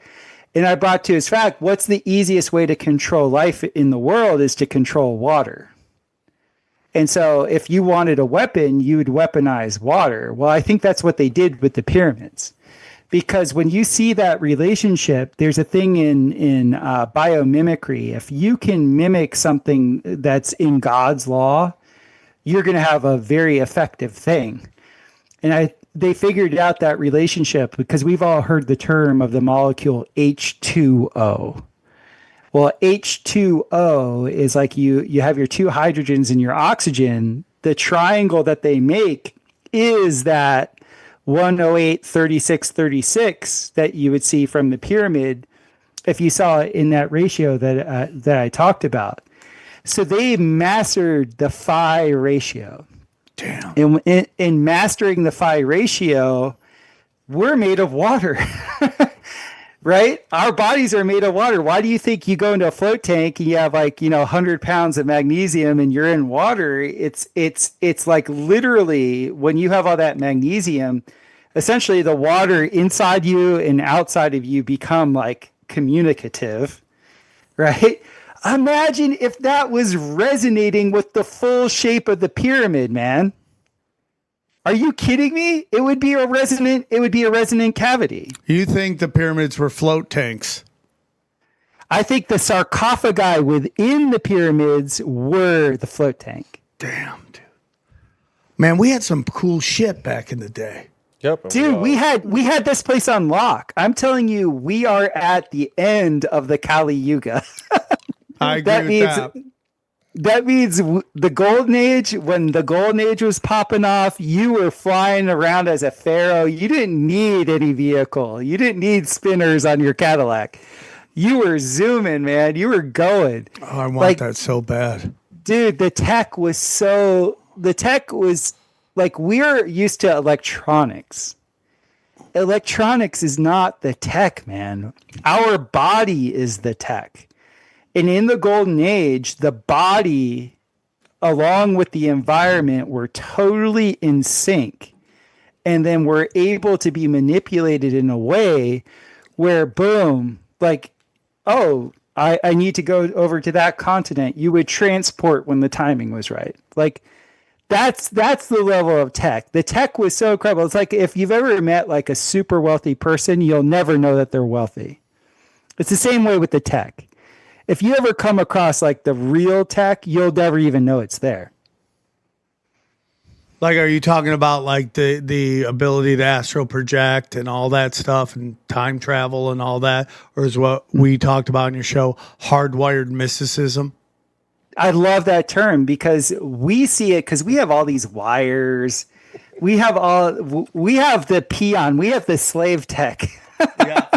And I brought to his fact, what's the easiest way to control life in the world is to control water. And so if you wanted a weapon, you would weaponize water. Well, I think that's what they did with the pyramids. Because when you see that relationship, there's a thing in biomimicry. If you can mimic something that's in God's law, you're going to have a very effective thing. And they figured out that relationship because we've all heard the term of the molecule H2O. Well, H2O is like you have your two hydrogens and your oxygen. The triangle that they make is that 108, 36, 36 that you would see from the pyramid if you saw it in that ratio that I talked about. So they mastered the phi ratio. Damn. And in mastering the phi ratio, we're made of water. Right? Our bodies are made of water. Why do you think you go into a float tank and you have 100 pounds of magnesium and you're in water? It's like literally when you have all that magnesium, essentially the water inside you and outside of you become like communicative, right? Imagine if that was resonating with the full shape of the pyramid, man. Are you kidding me? It would be a resonant cavity. You think the pyramids were float tanks? I think the sarcophagi within the pyramids were the float tank. Damn, dude. Man, we had some cool shit back in the day. Yep. Dude, we had this place on lock. I'm telling you, we are at the end of the Kali Yuga. I agree with that. That means the golden age, when the golden age was popping off, you were flying around as a pharaoh. You didn't need any vehicle. You didn't need spinners on your Cadillac. You were zooming, man. You were going. Oh, I want that so bad. Dude, the tech was like, we're used to electronics. electronics is not the tech, man. Our body is the tech. And in the golden age, the body, along with the environment, were totally in sync. And then we're able to be manipulated in a way where, boom, like, oh, I need to go over to that continent. You would transport when the timing was right. Like, that's the level of tech. The tech was so incredible. It's like if you've ever met like a super wealthy person, you'll never know that they're wealthy. It's the same way with the tech. If you ever come across like the real tech, you'll never even know it's there. Like, are you talking about like the ability to astral project and all that stuff and time travel and all that? Or is what we talked about in your show hardwired mysticism? I love that term because we see it because we have all these wires. We have the peon. We have the slave tech. Yeah.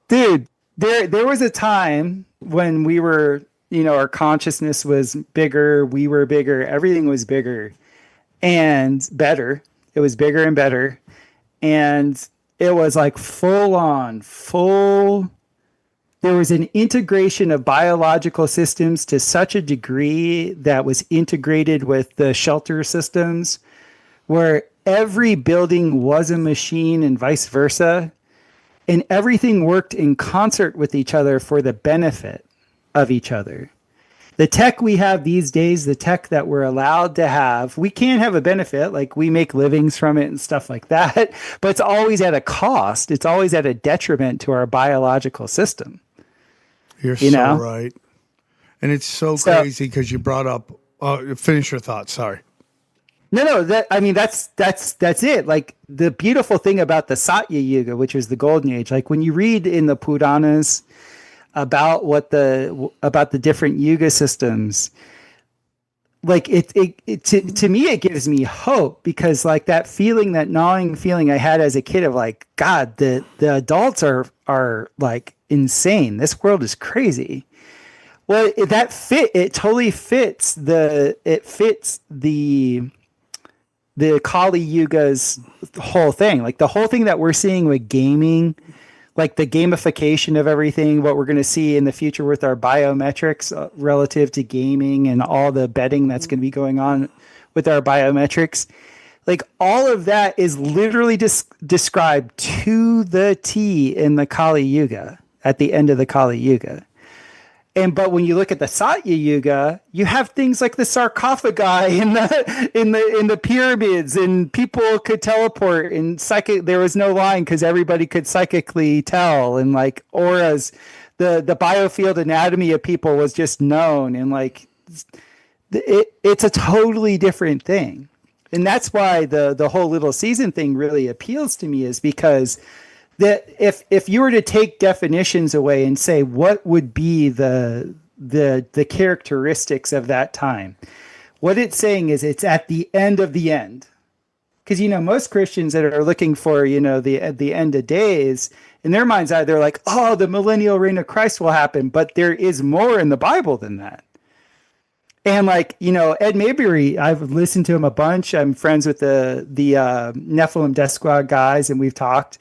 Dude, there was a time when we were, our consciousness was bigger. We were bigger. Everything was bigger and better. It was bigger and better. And it was like full. There was an integration of biological systems to such a degree that was integrated with the shelter systems where every building was a machine and vice versa. And everything worked in concert with each other for the benefit of each other. The tech we have these days, the tech that we're allowed to have, we can have a benefit, like we make livings from it and stuff like that, but it's always at a cost. It's always at a detriment to our biological system. You're so right. And it's so crazy because you brought up, finish your thoughts. Sorry. No, that's it. Like the beautiful thing about the Satya Yuga, which was the golden age, like when you read in the Puranas about about the different yuga systems, like to me, it gives me hope because like that feeling, that gnawing feeling I had as a kid of like, God, the adults are like insane. This world is crazy. Well, it totally fits the Kali Yuga's whole thing. Like the whole thing that we're seeing with gaming, like the gamification of everything, what we're going to see in the future with our biometrics relative to gaming and all the betting that's going to be going on with our biometrics. Like all of that is literally described to the T in the Kali Yuga at the end of the Kali Yuga. But when you look at the Satya Yuga, you have things like the sarcophagi in the pyramids, and people could teleport and there was no line because everybody could psychically tell, and like auras, the biofield anatomy of people was just known, and like it's a totally different thing. And that's why the whole little season thing really appeals to me, is because that if you were to take definitions away and say what would be the characteristics of that time, what it's saying is it's at the end of the end. Because most Christians that are looking for the end of days, in their mind's eye, they're like, oh, the millennial reign of Christ will happen, but there is more in the Bible than that. And like Ed Mabry, I've listened to him a bunch. I'm friends with the Nephilim Death Squad guys, and we've talked.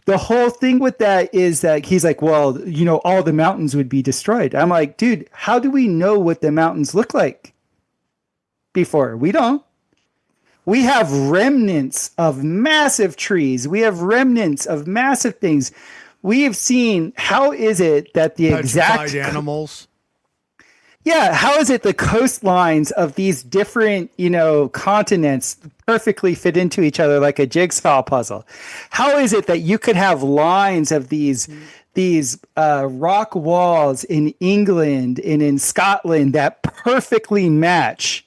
The whole thing with that is that he's like, well, all the mountains would be destroyed. I'm like, dude, how do we know what the mountains look like before? We don't. We have remnants of massive trees. We have remnants of massive things. We have seen, how is it that the exact animals? Yeah, how is it the coastlines of these different, continents perfectly fit into each other like a jigsaw puzzle? How is it that you could have lines of these rock walls in England and in Scotland that perfectly match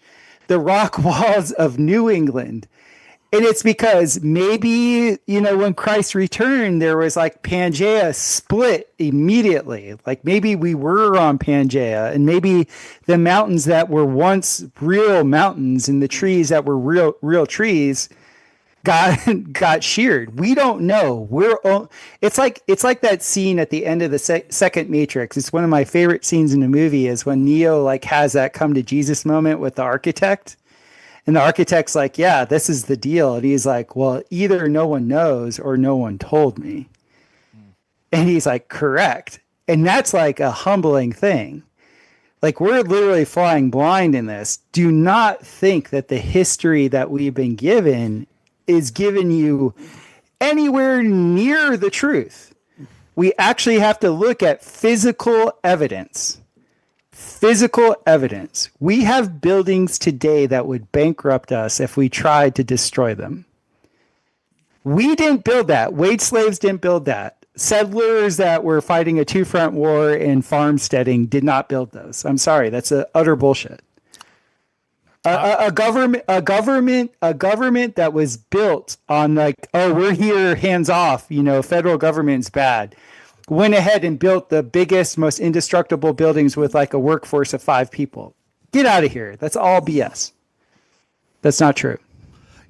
the rock walls of New England? And it's because maybe, when Christ returned, there was like Pangea split immediately. Like maybe we were on Pangea, and maybe the mountains that were once real mountains and the trees that were real trees got sheared. We don't know. It's like that scene at the end of the second Matrix. It's one of my favorite scenes in the movie, is when Neo like has that come to Jesus moment with the architect. And the architect's like, yeah, this is the deal. And he's like, well, either no one knows or no one told me. And he's like, correct. And that's like a humbling thing. Like, we're literally flying blind in this. Do not think that the history that we've been given is giving you anywhere near the truth. We actually have to look at physical evidence. Physical evidence. We have buildings today that would bankrupt us if we tried to destroy them. We didn't build that. Wage slaves didn't build that. Settlers that were fighting a two-front war in farmsteading did not build those. I'm sorry, that's utter bullshit. A government that was built on like, oh, we're here, hands off. Federal government's bad. Went ahead and built the biggest, most indestructible buildings with like a workforce of 5 people. Get out of here. That's all BS. That's not true.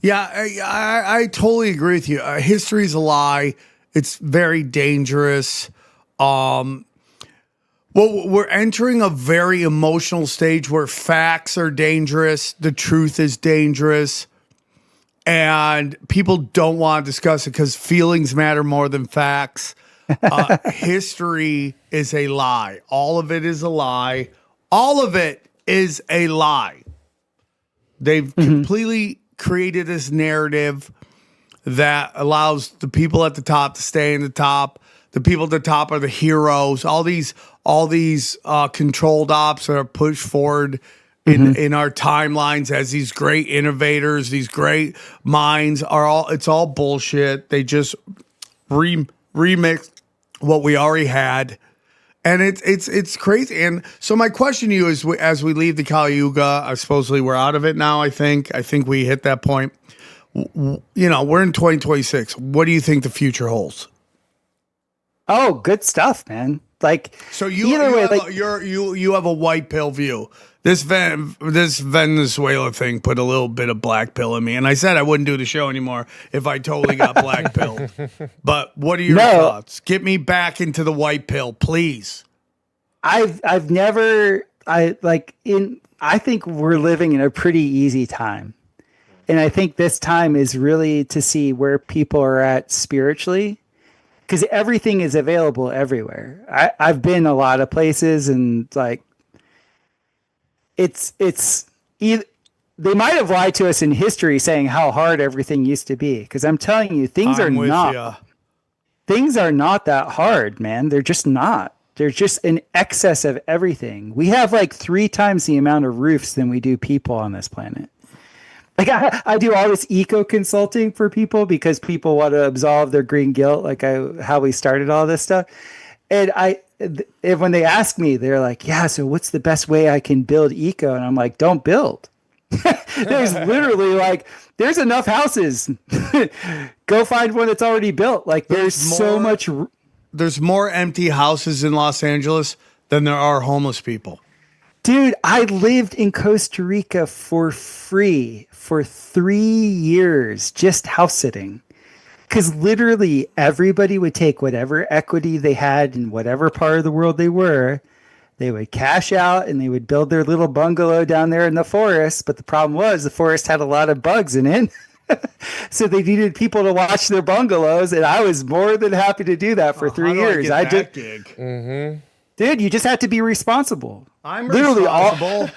Yeah, I totally agree with you. History's a lie. It's very dangerous. Well, we're entering a very emotional stage where facts are dangerous. The truth is dangerous. And people don't want to discuss it because feelings matter more than facts. History is a lie. All of it is a lie. All of it is a lie. They've completely created this narrative that allows the people at the top to stay in the top. The people at the top are the heroes. All these controlled ops that are pushed forward in our timelines as these great innovators, these great minds it's all bullshit. They just remix what we already had. And it's crazy. And so my question to you is, as we leave the Kali Yuga, supposedly we're out of it now, I think we hit that point. We're in 2026. What do you think the future holds? Oh, good stuff, man. Like, so you have a white pill view. This Venezuela thing put a little bit of black pill in me, and I said I wouldn't do the show anymore if I totally got black pilled. But what are your thoughts? Get me back into the white pill, please. I think we're living in a pretty easy time. And I think this time is really to see where people are at spiritually, because everything is available everywhere. I've been a lot of places, and like, they might have lied to us in history saying how hard everything used to be. Because I'm telling you, things are not that hard, man. They're just not. They're just an excess of everything. We have like 3 times the amount of roofs than we do people on this planet. Like, I do all this eco consulting for people because people want to absolve their green guilt, like how we started all this stuff. And when they ask me, they're like, yeah, so what's the best way I can build eco? And I'm like, don't build. There's literally there's enough houses. Go find one that's already built. Like, there's so much. There's more empty houses in Los Angeles than there are homeless people. Dude, I lived in Costa Rica for free for 3 years, just house sitting. Because literally everybody would take whatever equity they had in whatever part of the world they were. They would cash out and they would build their little bungalow down there in the forest. But the problem was the forest had a lot of bugs in it. So they needed people to watch their bungalows. And I was more than happy to do that for 3 years. Gig. Dude, you just had to be responsible. I'm responsible.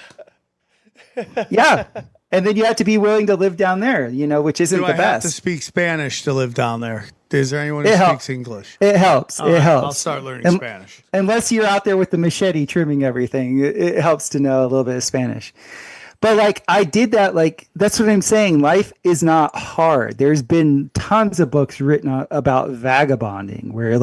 Yeah. And then you have to be willing to live down there, which isn't the best. I have to speak Spanish to live down there? Is there anyone who speaks English? It helps. It helps. I'll start learning Spanish. Unless you're out there with the machete trimming everything, it helps to know a little bit of Spanish. But I did that. That's what I'm saying. Life is not hard. There's been tons of books written about vagabonding where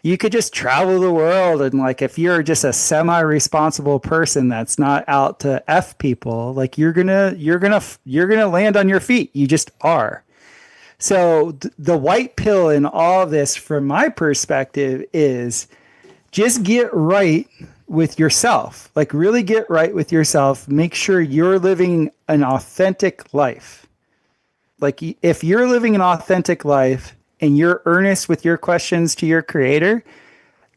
you could just travel the world, and if you're just a semi-responsible person that's not out to F people, you're gonna land on your feet. You just are. So the white pill in all of this, from my perspective, is just get right with yourself. Really get right with yourself. Make sure you're living an authentic life. If you're living an authentic life and you're earnest with your questions to your creator,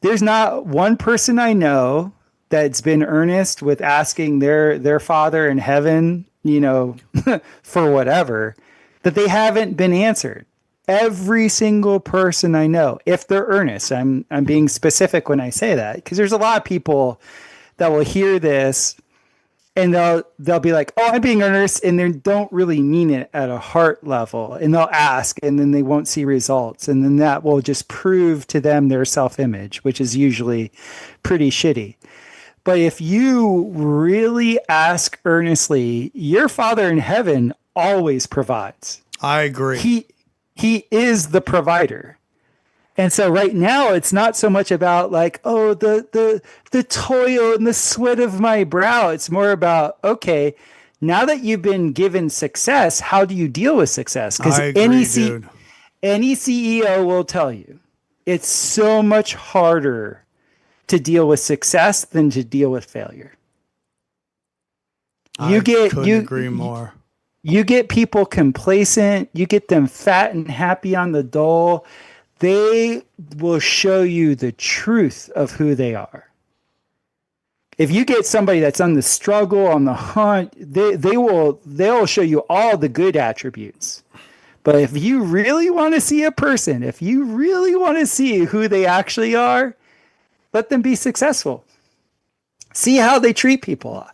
there's not one person I know that's been earnest with asking their father in heaven for whatever, that they haven't been answered. Every single person I know, if they're earnest, I'm being specific when I say that, because there's a lot of people that will hear this and they'll be like, "Oh, I'm being earnest," and they don't really mean it at a heart level, and they'll ask, and then they won't see results, and then that will just prove to them their self-image, which is usually pretty shitty. But if you really ask earnestly, your Father in heaven always provides. I agree. He is the provider. And so right now it's not so much about like, oh, the toil and the sweat of my brow. It's more about, okay, now that you've been given success, how do you deal with success? Because any CEO will tell you it's so much harder to deal with success than to deal with failure. I couldn't agree more. You get people complacent, you get them fat and happy on the dole. They will show you the truth of who they are. If you get somebody that's on the struggle, on the hunt, they'll show you all the good attributes. But if you really want to see a person, if you really want to see who they actually are, let them be successful. See how they treat people.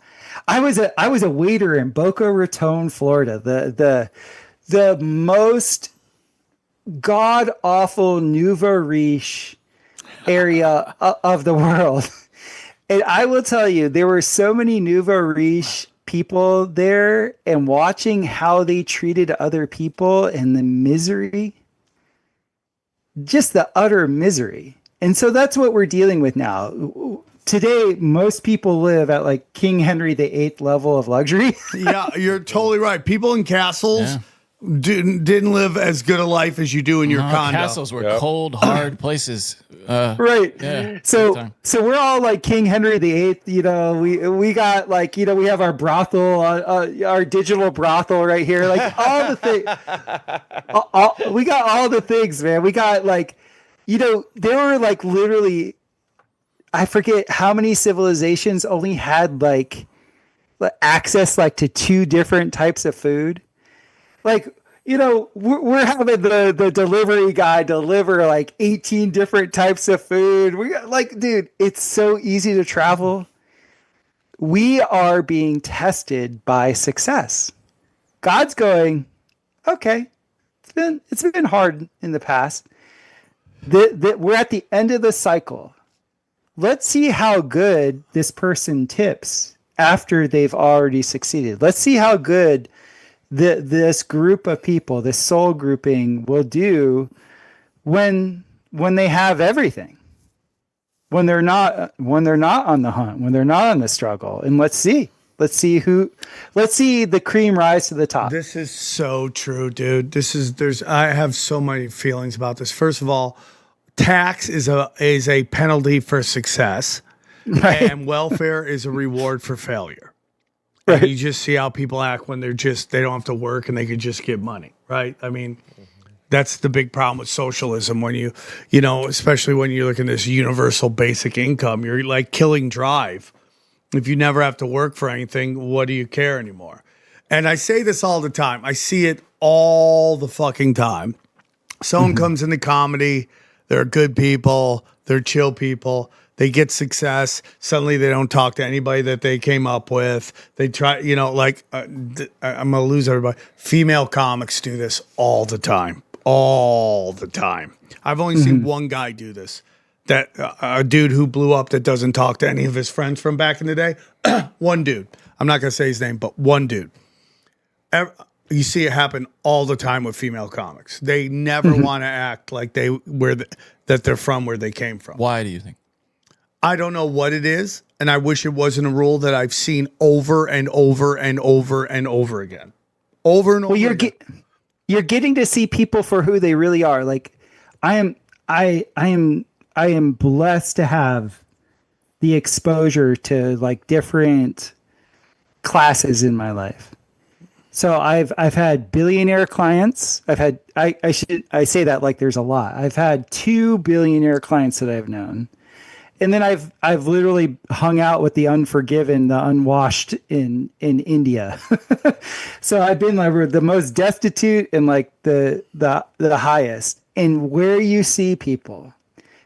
I was a waiter in Boca Raton, Florida, the most god awful nouveau riche area of the world. And I will tell you, there were so many nouveau riche people there, and watching how they treated other people and the misery, just the utter misery. And so that's what we're dealing with now. Today, most people live at like King Henry VIII level of luxury. Yeah, you're totally right. People in castles didn't live as good a life as you do in your condo. Castles were cold, hard places. Right. Yeah, so we're all like King Henry VIII. We got like, we have our brothel, our digital brothel right here. Like all the things. We got all the things, man. We got like, there were like literally, I forget how many civilizations only had like access like to 2 different types of food. Like, we're having the delivery guy deliver like 18 different types of food. We got like, dude, it's so easy to travel. We are being tested by success. God's going, okay, it's been hard in the past. We're at the end of the cycle. Let's see how good this person tips after they've already succeeded. Let's see how good this group of people, this soul grouping, will do when they have everything. When they're not on the hunt, when they're not on the struggle. And let's see the cream rise to the top. This is so true, dude. I have so many feelings about this. First of all, tax is a penalty for success, right? And welfare is a reward for failure. Right. And you just see how people act when they don't have to work and they can just get money, right? I mean, that's the big problem with socialism. When you especially when you look at this universal basic income, you're like killing drive. If you never have to work for anything, what do you care anymore? And I say this all the time. I see it all the fucking time. Someone comes into comedy. They're good people. They're chill people. They get success. Suddenly they don't talk to anybody that they came up with. They try, I'm going to lose everybody. Female comics do this all the time. All the time. I've only seen one guy do this. That a dude who blew up that doesn't talk to any of his friends from back in the day. One dude. I'm not going to say his name, but one dude. You see it happen all the time with female comics. They never want to act like that they're from where they came from. Why do you think? I don't know what it is, and I wish it wasn't a rule that I've seen over and over and over and over again. Over and over. Well, you're getting to see people for who they really are. Like I am blessed to have the exposure to like different classes in my life. So I've had billionaire clients. I say that like there's a lot. I've had 2 billionaire clients that I've known. And then I've literally hung out with the unforgiven, the unwashed in India. So I've been like the most destitute and like the highest. And where you see people,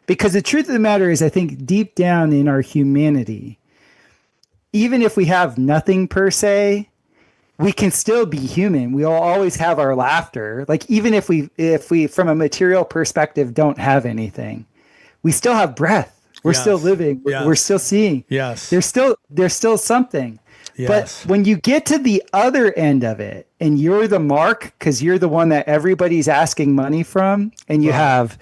because the truth of the matter is, I think deep down in our humanity, even if we have nothing per se, we can still be human. We'll always have our laughter. Like even if we from a material perspective don't have anything, we still have breath. We're still living. Yes. We're still seeing. Yes. There's still something. Yes. But when you get to the other end of it and you're the mark, because you're the one that everybody's asking money from, and you have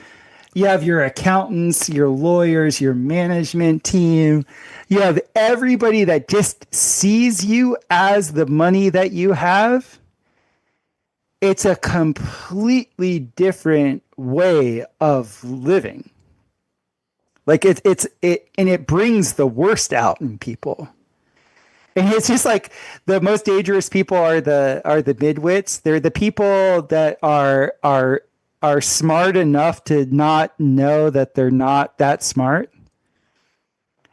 your accountants, your lawyers, your management team, you have everybody that just sees you as the money that you have. It's a completely different way of living. Like it brings the worst out in people. And it's just like the most dangerous people are the midwits. They're the people that are smart enough to not know that they're not that smart.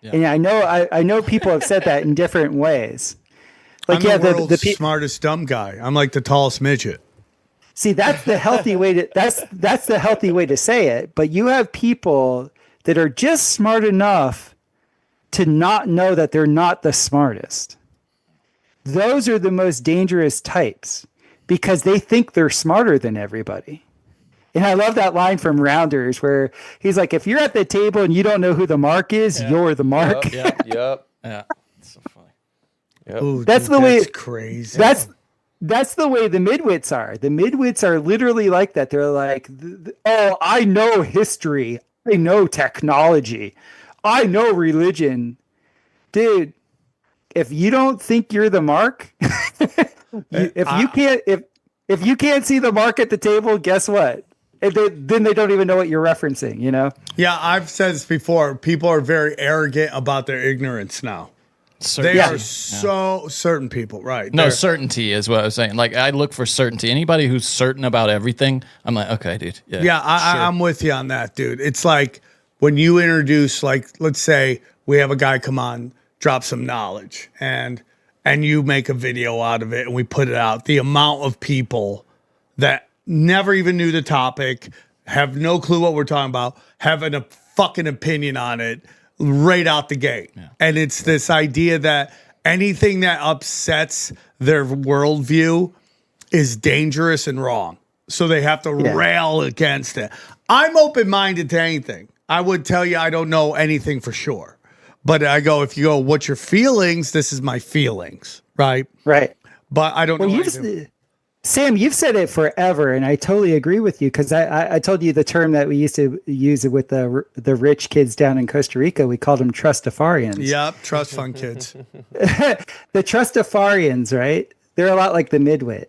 Yeah. And I know people have said that in different ways. Like I'm the world's smartest dumb guy. I'm like the tallest midget. See, that's the healthy way to that's the healthy way to say it. But you have people that are just smart enough to not know that they're not the smartest. Those are the most dangerous types because they think they're smarter than everybody. And I love that line from Rounders where he's like, if you're at the table and you don't know who the mark is, you're the mark. Yep. Yeah. That's so funny. Yep. Ooh, that's dude, the way. That's crazy. That's the way the midwits are. The midwits are literally like that. They're like, oh, I know history. I know technology. I know religion. Dude, if you don't think you're the mark, if you can't see the mark at the table, guess what? Then they don't even know what you're referencing, you know? Yeah, I've said this before. People are very arrogant about their ignorance now. They are so certain people, right? No, certainty is what I was saying. Like, I look for certainty. Anybody who's certain about everything, I'm like, okay, dude. Yeah, I'm with you on that, dude. It's like when you introduce, like, let's say we have a guy come on, drop some knowledge, and you make a video out of it, and we put it out. The amount of people that never even knew the topic, have no clue what we're talking about, having a fucking opinion on it right out the gate. Yeah. And it's this idea that anything that upsets their worldview is dangerous and wrong. So they have to rail against it. I'm open-minded to anything. I would tell you I don't know anything for sure. But I go, if you go, what's your feelings? This is my feelings, right? Right. But I don't know anything. Sam, you've said it forever, and I totally agree with you because I told you the term that we used to use with the rich kids down in Costa Rica. We called them trustafarians. Yep, trust fund kids. The trustafarians, right? They're a lot like the midwit.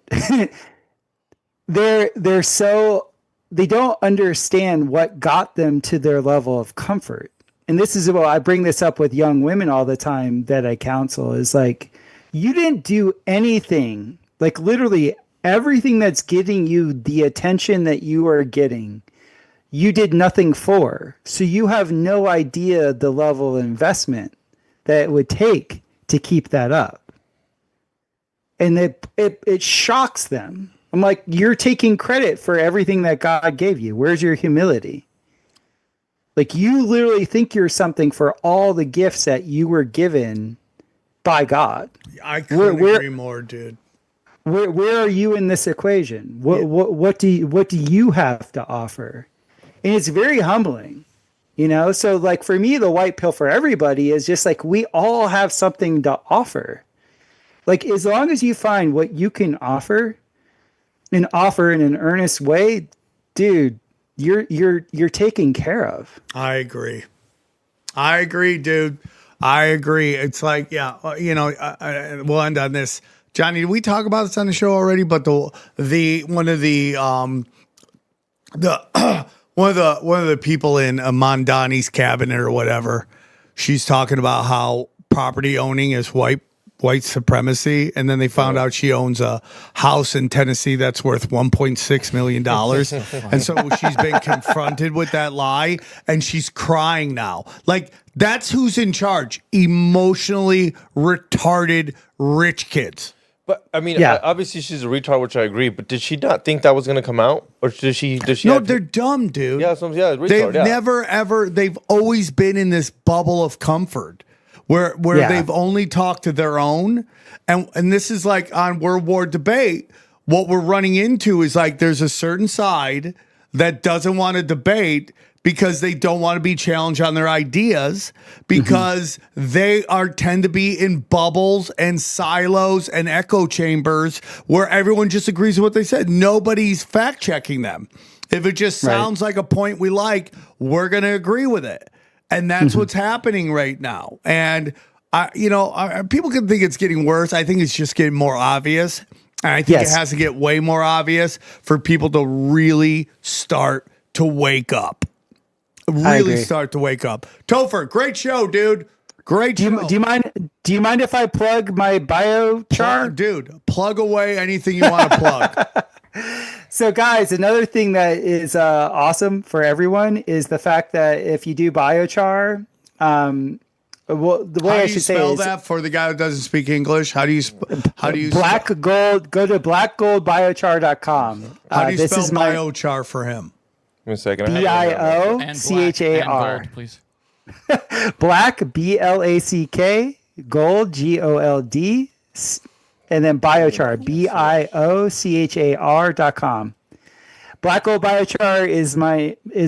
They're so they don't understand what got them to their level of comfort. And this is what I bring this up with young women all the time that I counsel is like, you didn't do anything, like literally everything that's getting you the attention that you are getting, you did nothing for. So you have no idea the level of investment that it would take to keep that up. And it shocks them. I'm like, you're taking credit for everything that God gave you. Where's your humility? Like you literally think you're something for all the gifts that you were given by God. I couldn't agree more, dude. Where are you in this equation? What do you have to offer? And it's very humbling, you know? So like for me, the white pill for everybody is just like, we all have something to offer. Like as long as you find what you can offer and offer in an earnest way, dude, you're taken care of. I agree, dude. I agree. It's like, yeah, you know, we'll end on this. Johnny, did we talk about this on the show already? But one of the people in Mondani's cabinet or whatever, she's talking about how property owning is white white supremacy, and then they found out she owns a house in Tennessee that's worth $1.6 million. And so she's been confronted with that lie, and she's crying now. Like, that's who's in charge. Emotionally retarded rich kids. But I mean, Yeah. obviously she's a retard, which I agree. But did she not think that was going to come out, or does she? No, they're dumb, dude. Yeah, retard. They've Yeah. never ever. They've always been in this bubble of comfort where Yeah. they've only talked to their own, and this is like on World War Debate. What we're running into is like there's a certain side that doesn't want to debate because they don't want to be challenged on their ideas because they tend to be in bubbles and silos and echo chambers where everyone just agrees with what they said. Nobody's fact checking them. If it just sounds like a point we like, we're going to agree with it. And that's what's happening right now. And people can think it's getting worse. I think it's just getting more obvious. And I think it has to get way more obvious for people to really start to wake up. Really start to wake up. Topher, great show, dude. Great show. Do you mind if I plug my biochar? Dude, plug away anything you want to plug. So, guys, another thing that is awesome for everyone is the fact that if you do biochar, the way I should say spell is that for the guy who doesn't speak English? How do you black gold. Go to blackgoldbiochar.com. How do you this spell is my biochar for him? Give me a second. And black BIOCHAR. and gold, please. Black BLACK gold GOLD and then biochar BIOCHAR.com. Black Gold Biochar is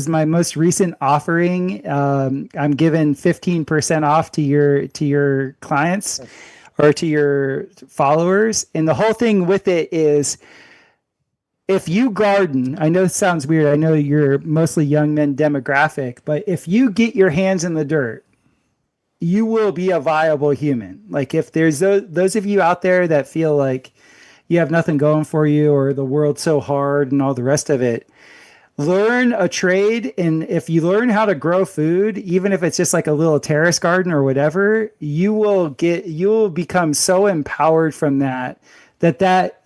my most recent offering. I'm giving 15% off to your clients or to your followers, and the whole thing with it is, if you garden, I know it sounds weird. I know you're mostly young men demographic, but if you get your hands in the dirt, you will be a viable human. Like, if there's those of you out there that feel like you have nothing going for you or the world's so hard and all the rest of it, learn a trade. And if you learn how to grow food, even if it's just like a little terrace garden or whatever, you will become so empowered from that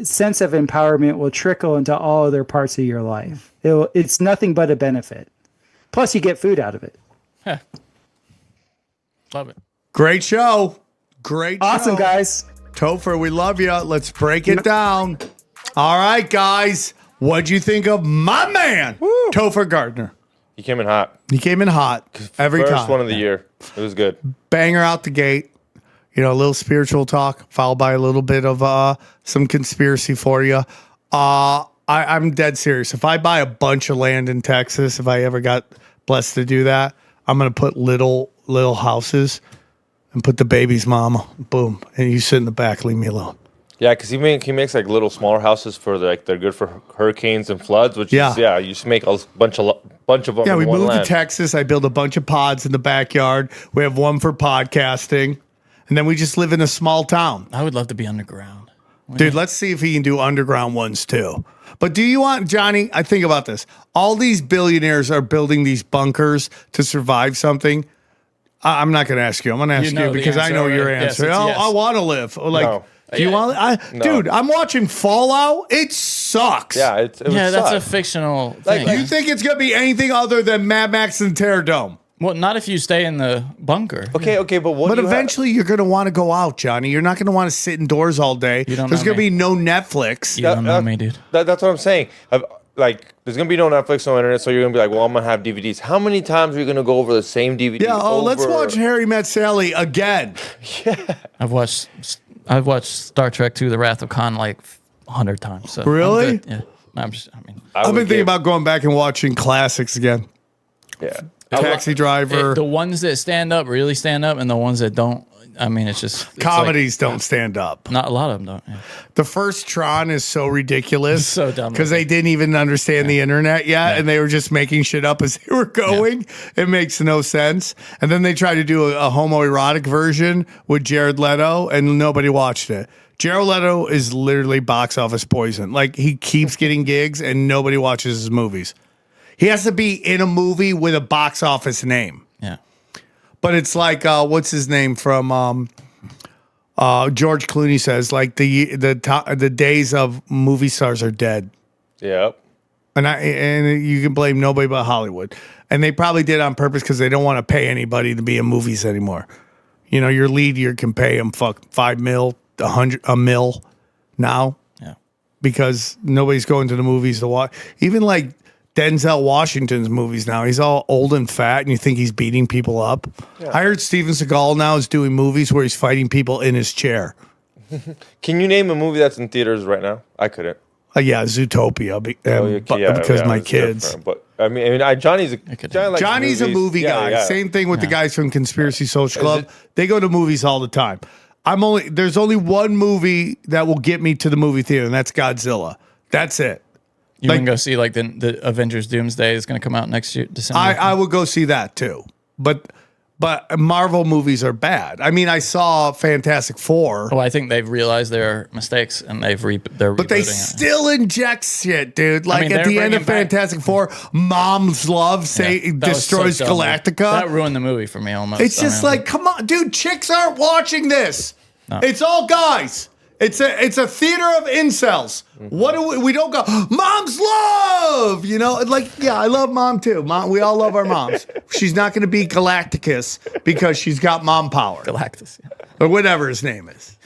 sense of empowerment will trickle into all other parts of your life. It's nothing but a benefit. Plus, you get food out of it. Love it. Great show. Awesome, guys. Topher, we love you. Let's break it down. All right, guys. What'd you think of my man, Topher Gardner? He came in hot. He came in hot every time. First one of the year. It was good. Banger out the gate. A little spiritual talk, followed by a little bit of some conspiracy for you. I'm dead serious. If I buy a bunch of land in Texas, if I ever got blessed to do that, I'm going to put little houses and put the baby's mama, boom, and you sit in the back, leave me alone. Yeah, because he makes like little smaller houses for they're good for hurricanes and floods. Which is, you just make a bunch of them. Yeah, we in one moved land. to Texas. I built a bunch of pods in the backyard. We have one for podcasting. And then we just live in a small town. I would love to be underground. Dude, let's see if he can do underground ones too. But do you want, Johnny, I think about this. All these billionaires are building these bunkers to survive something. I'm not going to ask you. I'm going to ask you because I know your answer. Yes, yes. I want to live. Like, No. do you want? No. Dude, I'm watching Fallout. It sucks. Yeah, it would That's suck. a fictional thing. You think it's going to be anything other than Mad Max and Terror Dome? Well, not if you stay in the bunker. Okay, but what? But do you eventually you're going to want to go out, Johnny. You're not going to want to sit indoors all day. You don't There's know going to me. be no Netflix. You don't know me, dude. That's what I'm saying. There's gonna be no Netflix, no internet, so you're gonna be like, well, I'm gonna have DVDs. How many times are you gonna go over the same DVD? Yeah. Oh, let's watch Harry Met Sally again. I've watched Star Trek II: The Wrath of Khan like 100 times. So I'm Really? good. Yeah. have. I've been thinking about going back and watching classics again. Yeah. Taxi Driver. The ones that stand up really stand up, and the ones that don't, I mean, it's Comedies don't stand up. Not a lot of them don't. Yeah. The first Tron is so ridiculous. So dumb. Because they didn't even understand the internet yet, and they were just making shit up as they were going. It makes no sense. And then they tried to do a homoerotic version with Jared Leto, and nobody watched it. Jared Leto is literally box office poison. Like, he keeps getting gigs, and nobody watches his movies. He has to be in a movie with a box office name. Yeah. But it's like, what's his name from George Clooney says like the days of movie stars are dead. Yep. And you can blame nobody but Hollywood. And they probably did on purpose because they don't want to pay anybody to be in movies anymore. You know, your lead year can pay them $5 million, $100 million now. Yeah. Because nobody's going to the movies to watch. Even like Denzel Washington's movies now, he's all old and fat, and you think he's beating people up. Yeah. I heard Steven Seagal now is doing movies where he's fighting people in his chair. Can you name a movie that's in theaters right now? I couldn't. Yeah, Zootopia, because my kids. But I mean, Johnny's a movie guy. Yeah. Same thing with the guys from Conspiracy Social Club. They go to movies all the time. There's only one movie that will get me to the movie theater, and that's Godzilla. That's it. You can go see like the Avengers Doomsday is going to come out next year, December. I would go see that too, but Marvel movies are bad. I mean, I saw Fantastic Four. Well, I think they've realized their mistakes and they're but they still inject shit, dude. Like at the end of Fantastic Four, Mom's Love destroys so Galactica. That ruined the movie for me almost. It's just like, come on, dude. Chicks aren't watching this. No. It's all guys. It's a theater of incels. What do we don't go, Mom's Love, you know? Like, yeah, I love Mom too. We all love our moms. She's not going to be Galacticus because she's got mom power. Galactus. Yeah. Or whatever his name is.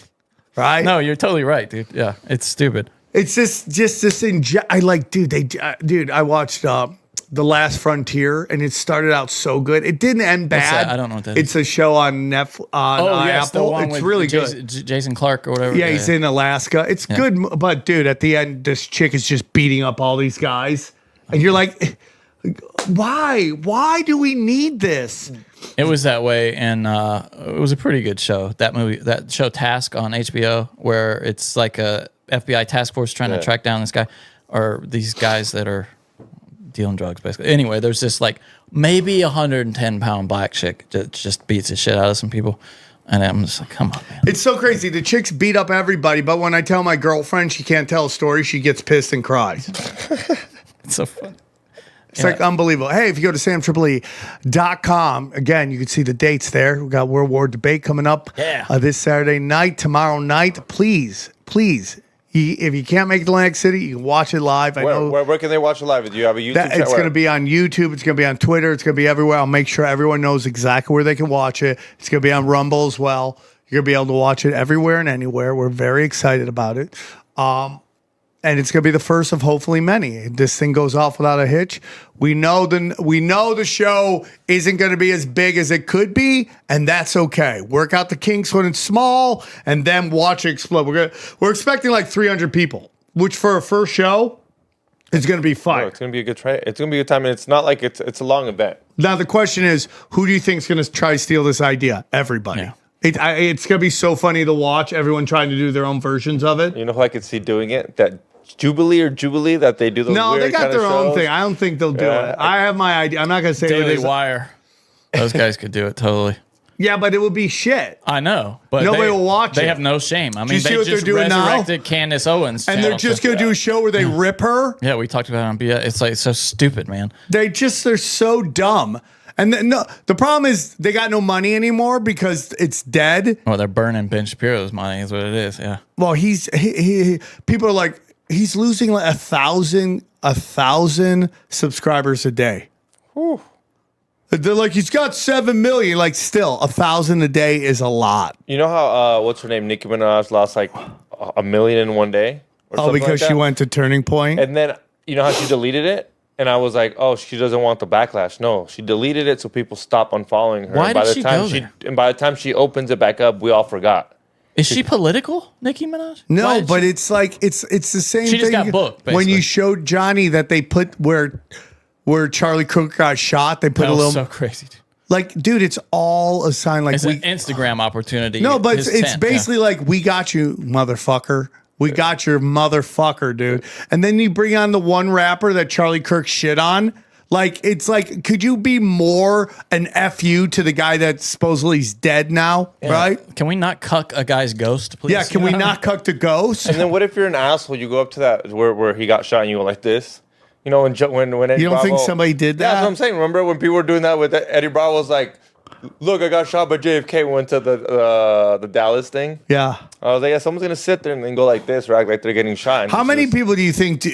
Right? No, you're totally right, dude. Yeah, it's stupid. It's just this I watched The Last Frontier, and it started out so good. It didn't end bad. I don't know what that is. It's a show on Netflix, Apple. It's really good. Jason Clarke or whatever. Yeah, he's in Alaska. It's good, but dude, at the end, this chick is just beating up all these guys, and you're like, why? Why do we need this? It was that way, and it was a pretty good show. That show Task on HBO, where it's like a FBI task force trying to track down this guy or these guys that are dealing drugs, basically. Anyway, there's this like maybe 110-pound black chick that just beats the shit out of some people, and I'm just like, come on, man. It's so crazy. The chicks beat up everybody, but when I tell my girlfriend she can't tell a story, she gets pissed and cries. It's so fun. It's like unbelievable. Hey, if you go to samtripoli.com, again, you can see the dates there. We got World War Debate coming up this Saturday night, tomorrow night. Please, if you can't make Atlantic City, you can watch it live. Where can they watch it live? Do you have a YouTube channel? It's going to be on YouTube. It's going to be on Twitter. It's going to be everywhere. I'll make sure everyone knows exactly where they can watch it. It's going to be on Rumble as well. You're going to be able to watch it everywhere and anywhere. We're very excited about it. And it's going to be the first of hopefully many. This thing goes off without a hitch. We know the show isn't going to be as big as it could be, and that's okay. Work out the kinks when it's small, and then watch it explode. We're expecting like 300 people, which for a first show is going to be fun. It's going to be a good try. It's going to be a good time, and it's not like it's a long event. Now the question is, who do you think is going to try to steal this idea? Everybody. Yeah. It's going to be so funny to watch everyone trying to do their own versions of it. You know who I could see doing it? That Jubilee that they do those No, weird they got their own shows. thing. I don't think they'll do it. I have my idea. I'm not going to say Daily Wire. Those guys could do it totally. Yeah, but it would be shit. I know, but nobody will watch it. They have no shame. I mean, they just resurrected Candace Owens, and they're just going to do a show where they rip her. Yeah, we talked about it on BS. It's like so stupid, man. They're so dumb. And the problem is they got no money anymore because it's dead. Well, they're burning Ben Shapiro's money is what it is. Yeah. Well, people are like, he's losing like 1,000 subscribers a day. Whew. They're like, he's got 7 million. Like, still, 1,000 a day is a lot. You know how what's her name, Nicki Minaj, lost like 1 million in one day? Oh, because she went to Turning Point. And then you know how she deleted it? And I was like, oh, she doesn't want the backlash. No, she deleted it so people stop unfollowing her. Why did she go there? And by the time she opens it back up, we all forgot. Is she political, Nicki Minaj? No, but it's like it's the same thing. She just got booked, basically. When you showed Johnny that they put where Charlie Cook got shot, they put a little. So crazy. Like, dude, it's all a sign. Like it's an Instagram opportunity. No, but it's basically like, we got you, motherfucker. We got your motherfucker, dude. And then you bring on the one rapper that Charlie Kirk shit on. Like, it's like, could you be more an FU to the guy that supposedly is dead now, right? Can we not cuck a guy's ghost, please? Yeah, can we not cuck the ghost? And then what if you're an asshole? You go up to that where he got shot and you go like this. You know, when Eddie You don't Bravo, think somebody did that? Yeah, that's what I'm saying. Remember when people were doing that with Eddie Bravo was like look, I got shot by JFK. Went to the Dallas thing. Yeah. I was like, yeah, someone's gonna sit there and then go like this, or act like they're getting shot. And How many people do you think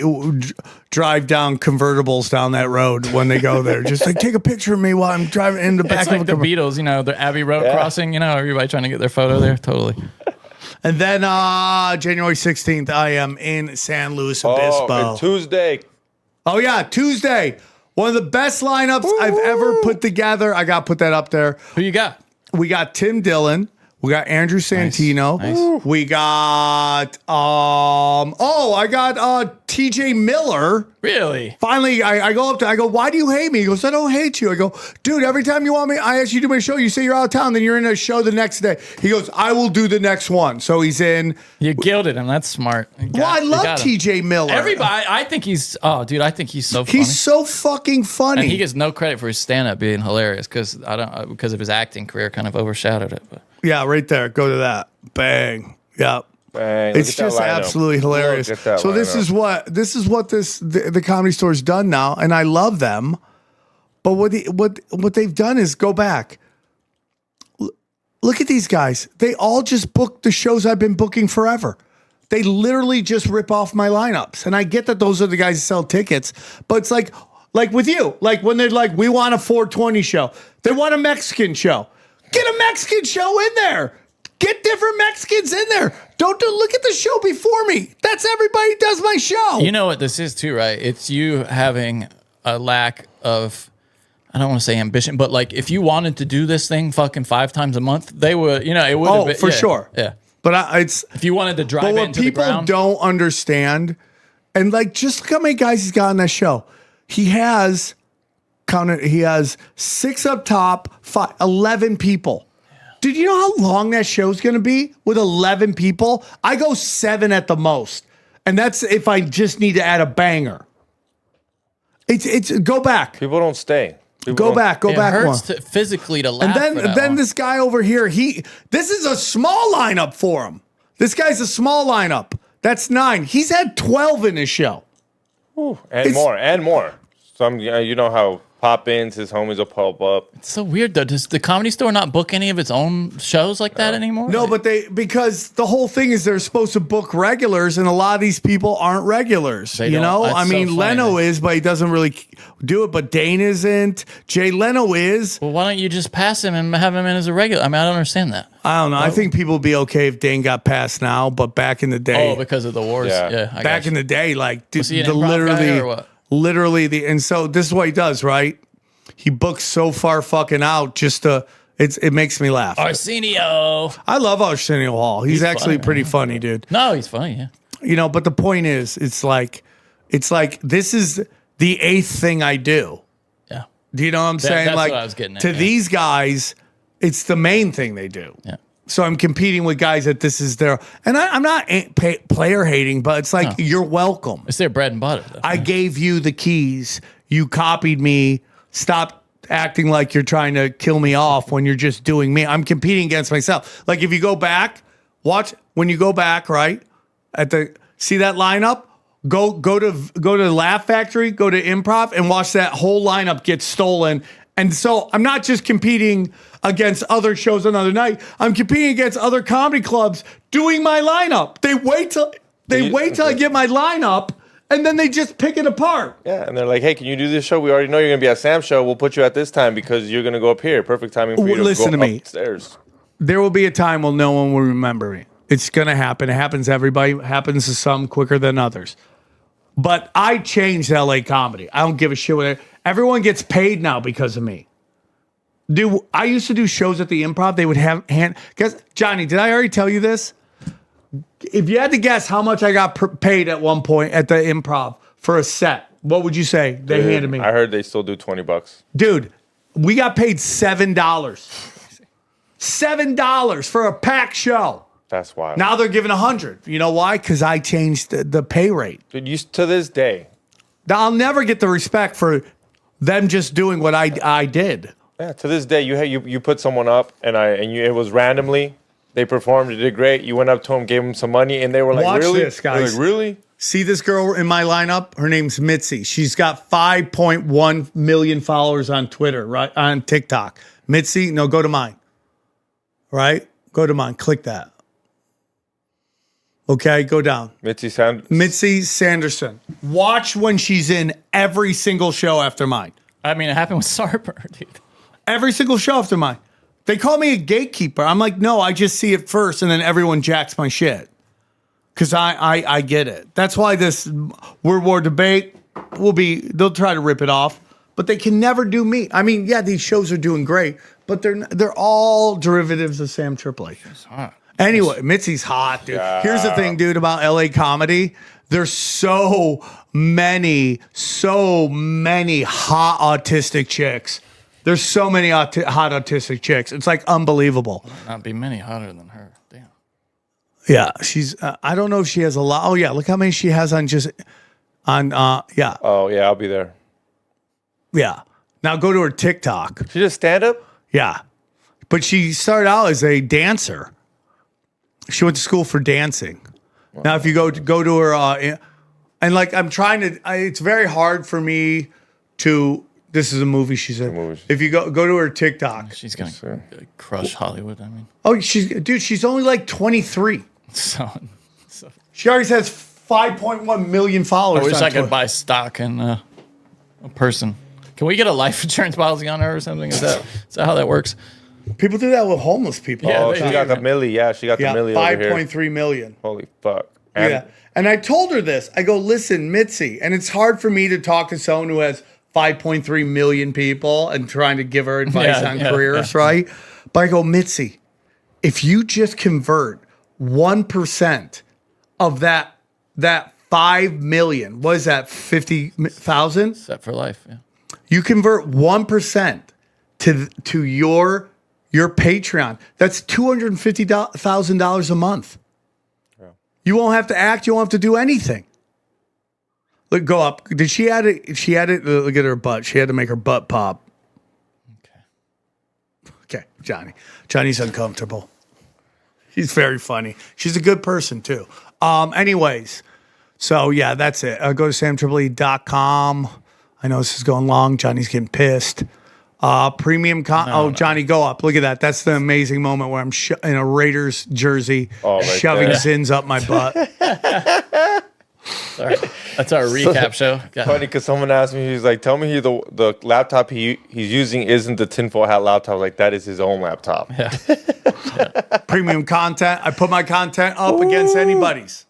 drive down convertibles down that road when they go there? Just like take a picture of me while I'm driving in the back It's of like a the convertible. Beatles, the Abbey Road crossing. Everybody trying to get their photo there. Totally. And then January 16th, I am in San Luis Obispo. Oh, and Tuesday. Oh, yeah, Tuesday. One of the best lineups I've ever put together. I got to put that up there. Who you got? We got Tim Dillon. We got Andrew Santino. Nice. We got I got TJ Miller. Really? Finally, I go up to, I go, why do you hate me? He goes, I don't hate you. I go, dude, every time you want me, I ask you to do my show, you say you're out of town, then you're in a show the next day. He goes, I will do the next one. So he's in. You gilded him. That's smart. I love TJ Miller. Everybody, I think he's so funny. He's so fucking funny. And he gets no credit for his stand-up being hilarious because of his acting career kind of overshadowed it. But Yeah, right there. Go to that. Bang. Yeah. Bang. It's just absolutely hilarious. So this is what the Comedy Store's done now, and I love them. But what they've done is go back. Look at these guys. They all just book the shows I've been booking forever. They literally just rip off my lineups. And I get that those are the guys who sell tickets, but it's like with you, like when they're like, we want a 420 show. They want a Mexican show. Get a Mexican show in there. Get different Mexicans in there. Don't look at the show before me. That's everybody does my show. you know what this is too, right? It's you having a lack of, I don't want to say ambition, but like if you wanted to do this thing fucking 5 times a month, they would, it would have been. For sure. Yeah. But it's If you wanted to drive but it what into the people ground. don't understand, and like just look how many guys he's got on that show. He has 6 up top, 11 people. Dude, you know how long that show's going to be with 11 people? I go 7 at the most. And that's if I just need to add a banger. It's go back. People don't stay. Go back it one. hurts physically to laugh. And for that then long. this guy over here, this is a small lineup for him. This guy's a small lineup. That's 9. He's had 12 in his show. And more. Some, you know how pop-ins, his homies will pop up. It's so weird though. Does the Comedy Store not book any of its own shows like that anymore? No, but because the whole thing is they're supposed to book regulars, and a lot of these people aren't regulars. They don't. That's I mean, so funny, Leno man. is, but he doesn't really do it. But Dane isn't. Jay Leno is. Well, why don't you just pass him and have him in as a regular? I mean, I don't understand that. I don't know. I think people would be okay if Dane got passed now, but back in the day, Oh, because of the wars. Yeah. I back got in you. the day, like Was he an improv guy or what? and so this is what he does, right? He books so far fucking out just to. It makes me laugh. Arsenio. I love Arsenio Hall. He's actually funny, pretty funny, dude. No, he's funny. Yeah. But the point is, it's like this is the 8th thing I do. Yeah. Do you know what I'm saying? that's Like what I was getting at, to yeah. these guys, it's the main thing they do. Yeah. So I'm competing with guys that this is their, and I'm not player hating, but it's like you're welcome. It's their bread and butter. Though. I gave you the keys. You copied me. Stop acting like you're trying to kill me off when you're just doing me. I'm competing against myself. Like if you go back, watch when you go back, right? See that lineup? Go to Laugh Factory, go to Improv, and watch that whole lineup get stolen. And so I'm not just competing against other shows another night. I'm competing against other comedy clubs doing my lineup. They wait till I get my lineup, and then they just pick it apart. Yeah, and they're like, hey, can you do this show? We already know you're going to be at Sam's show. We'll put you at this time because you're going to go up here. Perfect timing for you to Listen go to me. upstairs. There will be a time when no one will remember me. It's going to happen. It happens to everybody. It happens to some quicker than others. But I changed LA comedy. I don't give a shit. Everyone gets paid now because of me. Dude, I used to do shows at the Improv. They would have guess, Johnny, did I already tell you this? If you had to guess how much I got paid at one point at the Improv for a set, what would you say they handed me? I heard they still do $20. Dude, we got paid $7. $7 for a packed show. That's wild. Now they're giving 100. You know why? Because I changed the pay rate. Dude, to this day. Now, I'll never get the respect for them just doing what I did. Yeah, to this day, you put someone up it was randomly. They performed, it did great. You went up to them, gave them some money, and they were like, Watch really? this, guys. They're like, really? See this girl in my lineup? Her name's Mitzi. She's got 5.1 million followers on Twitter, right? On TikTok. Mitzi, no, go to mine. Right? Go to mine. Click that. Okay, go down. Mitzi Sanderson. Watch when she's in every single show after mine. I mean, it happened with Sarper, dude. Every single show after mine. They call me a gatekeeper. I'm like, no, I just see it first, and then everyone jacks my shit. Because I get it. That's why this World War debate they'll try to rip it off, but they can never do me. I mean, yeah, these shows are doing great, but they're all derivatives of Sam Tripoli. She's hot. Anyway, Mitzi's hot, dude. Yeah. Here's the thing, dude, about LA comedy. There's so many hot autistic chicks. There's so many hot autistic chicks. It's like unbelievable. There might not be many hotter than her. Damn. Yeah, she's. I don't know if she has a lot. Oh yeah, look how many she has on yeah. Oh yeah, I'll be there. Yeah. Now go to her TikTok. She just stand up. Yeah, but she started out as a dancer. She went to school for dancing. Wow. Now, if you go to her, and like I'm trying to, it's very hard for me to. This is a movie she said. If you go to her TikTok, she's gonna crush Hollywood. I mean, oh, she's only like 23. So she already has 5.1 million followers. I wish I could buy stock in a person. Can we get a life insurance policy on her or something? Is that how that works? People do that with homeless people. Yeah, she got the milli. Yeah, she got the milli. 5.3 million. Holy fuck. And I told her this. I go, listen, Mitzi, and it's hard for me to talk to someone who has 5.3 million people and trying to give her advice on careers, right? But I go, Mitzi, if you just convert 1% of that 5 million, what is that, 50,000? Set for life, yeah. You convert 1% to your Patreon. That's $250,000 a month. Yeah. You won't have to act. You won't have to do anything. Look, go up. Did she add it? She had it. Look at her butt. She had to make her butt pop. Okay, Johnny. Johnny's uncomfortable. She's very funny. She's a good person too. Anyways, so yeah, that's it. Go to samtripoli.com. I know this is going long. Johnny's getting pissed. Premium Johnny, go up. Look at that. That's the amazing moment where I'm in a Raiders jersey, shoving Zins up my butt. Sorry. That's our recap show. Funny because someone asked me, he's like, tell me the laptop he's using isn't the tinfoil hat laptop. Like, that is his own laptop. Yeah. Premium content. I put my content up against anybody's.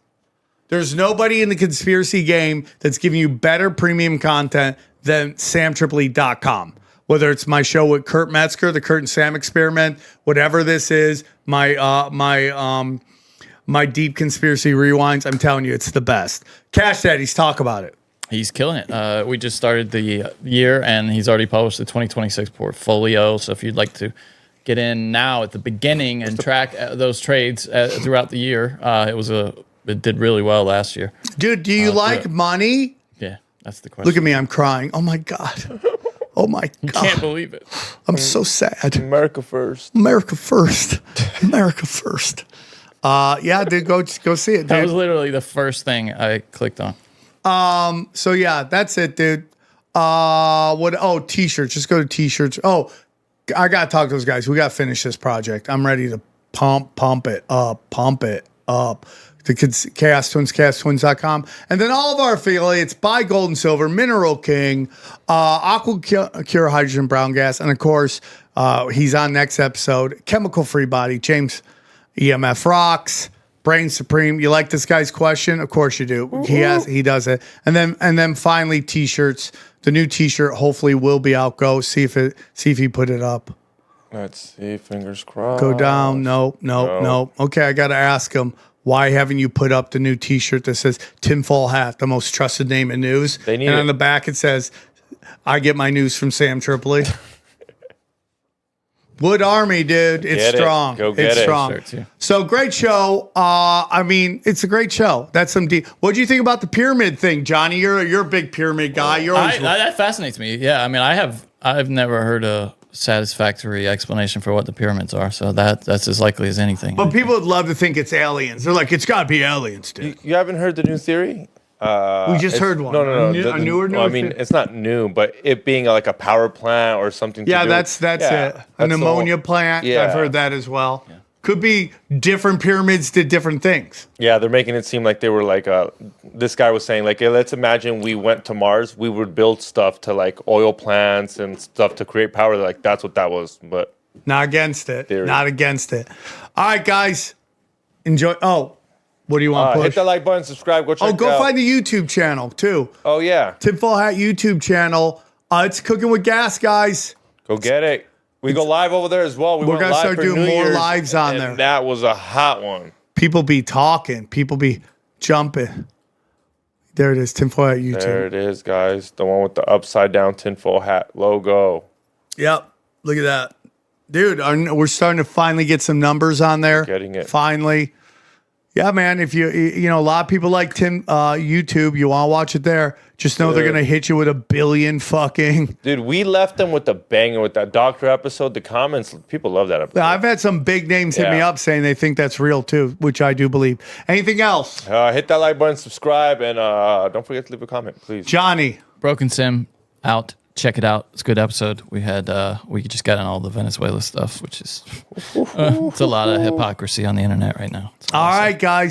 There's nobody in the conspiracy game that's giving you better premium content than samtripoli.com. Whether it's my show with Kurt Metzger, the Kurt and Sam Experiment, whatever this is, my deep conspiracy rewinds, I'm telling you, it's the best. Cash Daddies, talk about it. He's killing it. We just started the year, and he's already published the 2026 portfolio. So if you'd like to get in now at the beginning and track those trades throughout the year, it did really well last year. Dude, do you like money? Yeah, that's the question. Look at me, I'm crying. Oh my God. Oh my God. You can't believe it. I'm so sad. America first. America first. America first. Yeah, dude, go see it, dude. That was literally the first thing I clicked on. So yeah, that's it, dude. T-shirts. Just go to t-shirts. Oh, I gotta talk to those guys. We gotta finish this project. I'm ready to pump it up. The Chaos Twins, chaostwins.com. And then all of our affiliates, Buy Gold and Silver, Mineral King, Aqua Cure Hydrogen Brown Gas, and of course, he's on next episode, Chemical Free Body, James E.M.F. Rocks, Brain Supreme. You like this guy's question? Of course you do. Ooh. He does it. And then finally t-shirts. The new t-shirt hopefully will be out. Go see if he put it up. Let's see, fingers crossed. Go down. No. Okay, I gotta ask him. Why haven't you put up the new t-shirt that says Tinfoil Hat, the most trusted name in news? And on the back it says, I get my news from Sam Tripoli. Wood Army, dude. It's strong. Go get it. It's strong. So great show. I mean, it's a great show. That's some deep. What do you think about the pyramid thing, Johnny? You're a big pyramid guy. You're always that fascinates me. Yeah, I mean, I've never heard a satisfactory explanation for what the pyramids are. So that's as likely as anything. But people would love to think it's aliens. They're like, it's got to be aliens, dude. You haven't heard the new theory? We just heard one. No. A newer well, I mean, it's not new, but it being like a power plant or something. Yeah, to do. that's it. That's An ammonia plant. Yeah. I've heard that as well. Yeah. Could be different pyramids did different things. Yeah, they're making it seem like they were like this guy was saying like, hey, let's imagine we went to Mars, we would build stuff to like oil plants and stuff to create power. Like that's what that was, but not against it. Theory. Not against it. All right, guys, enjoy. Oh, what do you want to push? Hit the like button, subscribe, go check it out. Go find the YouTube channel too. Oh yeah, Tinfoil Hat YouTube channel. It's Cooking with Gas, guys. Go get it. We go live over there as well. We're gonna start doing more lives on there. That was a hot one. People be talking. People be jumping. There it is, Tinfoil Hat YouTube. There it is, guys. The one with the upside down tinfoil hat logo. Yep. Look at that. Dude, we're starting to finally get some numbers on there. Getting it. Finally. Yeah, man. If you know, a lot of people like YouTube, you want to watch it there. Just know they're going to hit you with a billion fucking. Dude, we left them with the banger with that doctor episode. The comments, people love that episode. I've had some big names hit me up saying they think that's real too, which I do believe. Anything else? Hit that like button, subscribe, and don't forget to leave a comment, please. Johnny. Broken Sim out. Check it out. It's a good episode. We had we just got on all the Venezuela stuff, which is it's a lot of hypocrisy on the internet right now. All right, guys.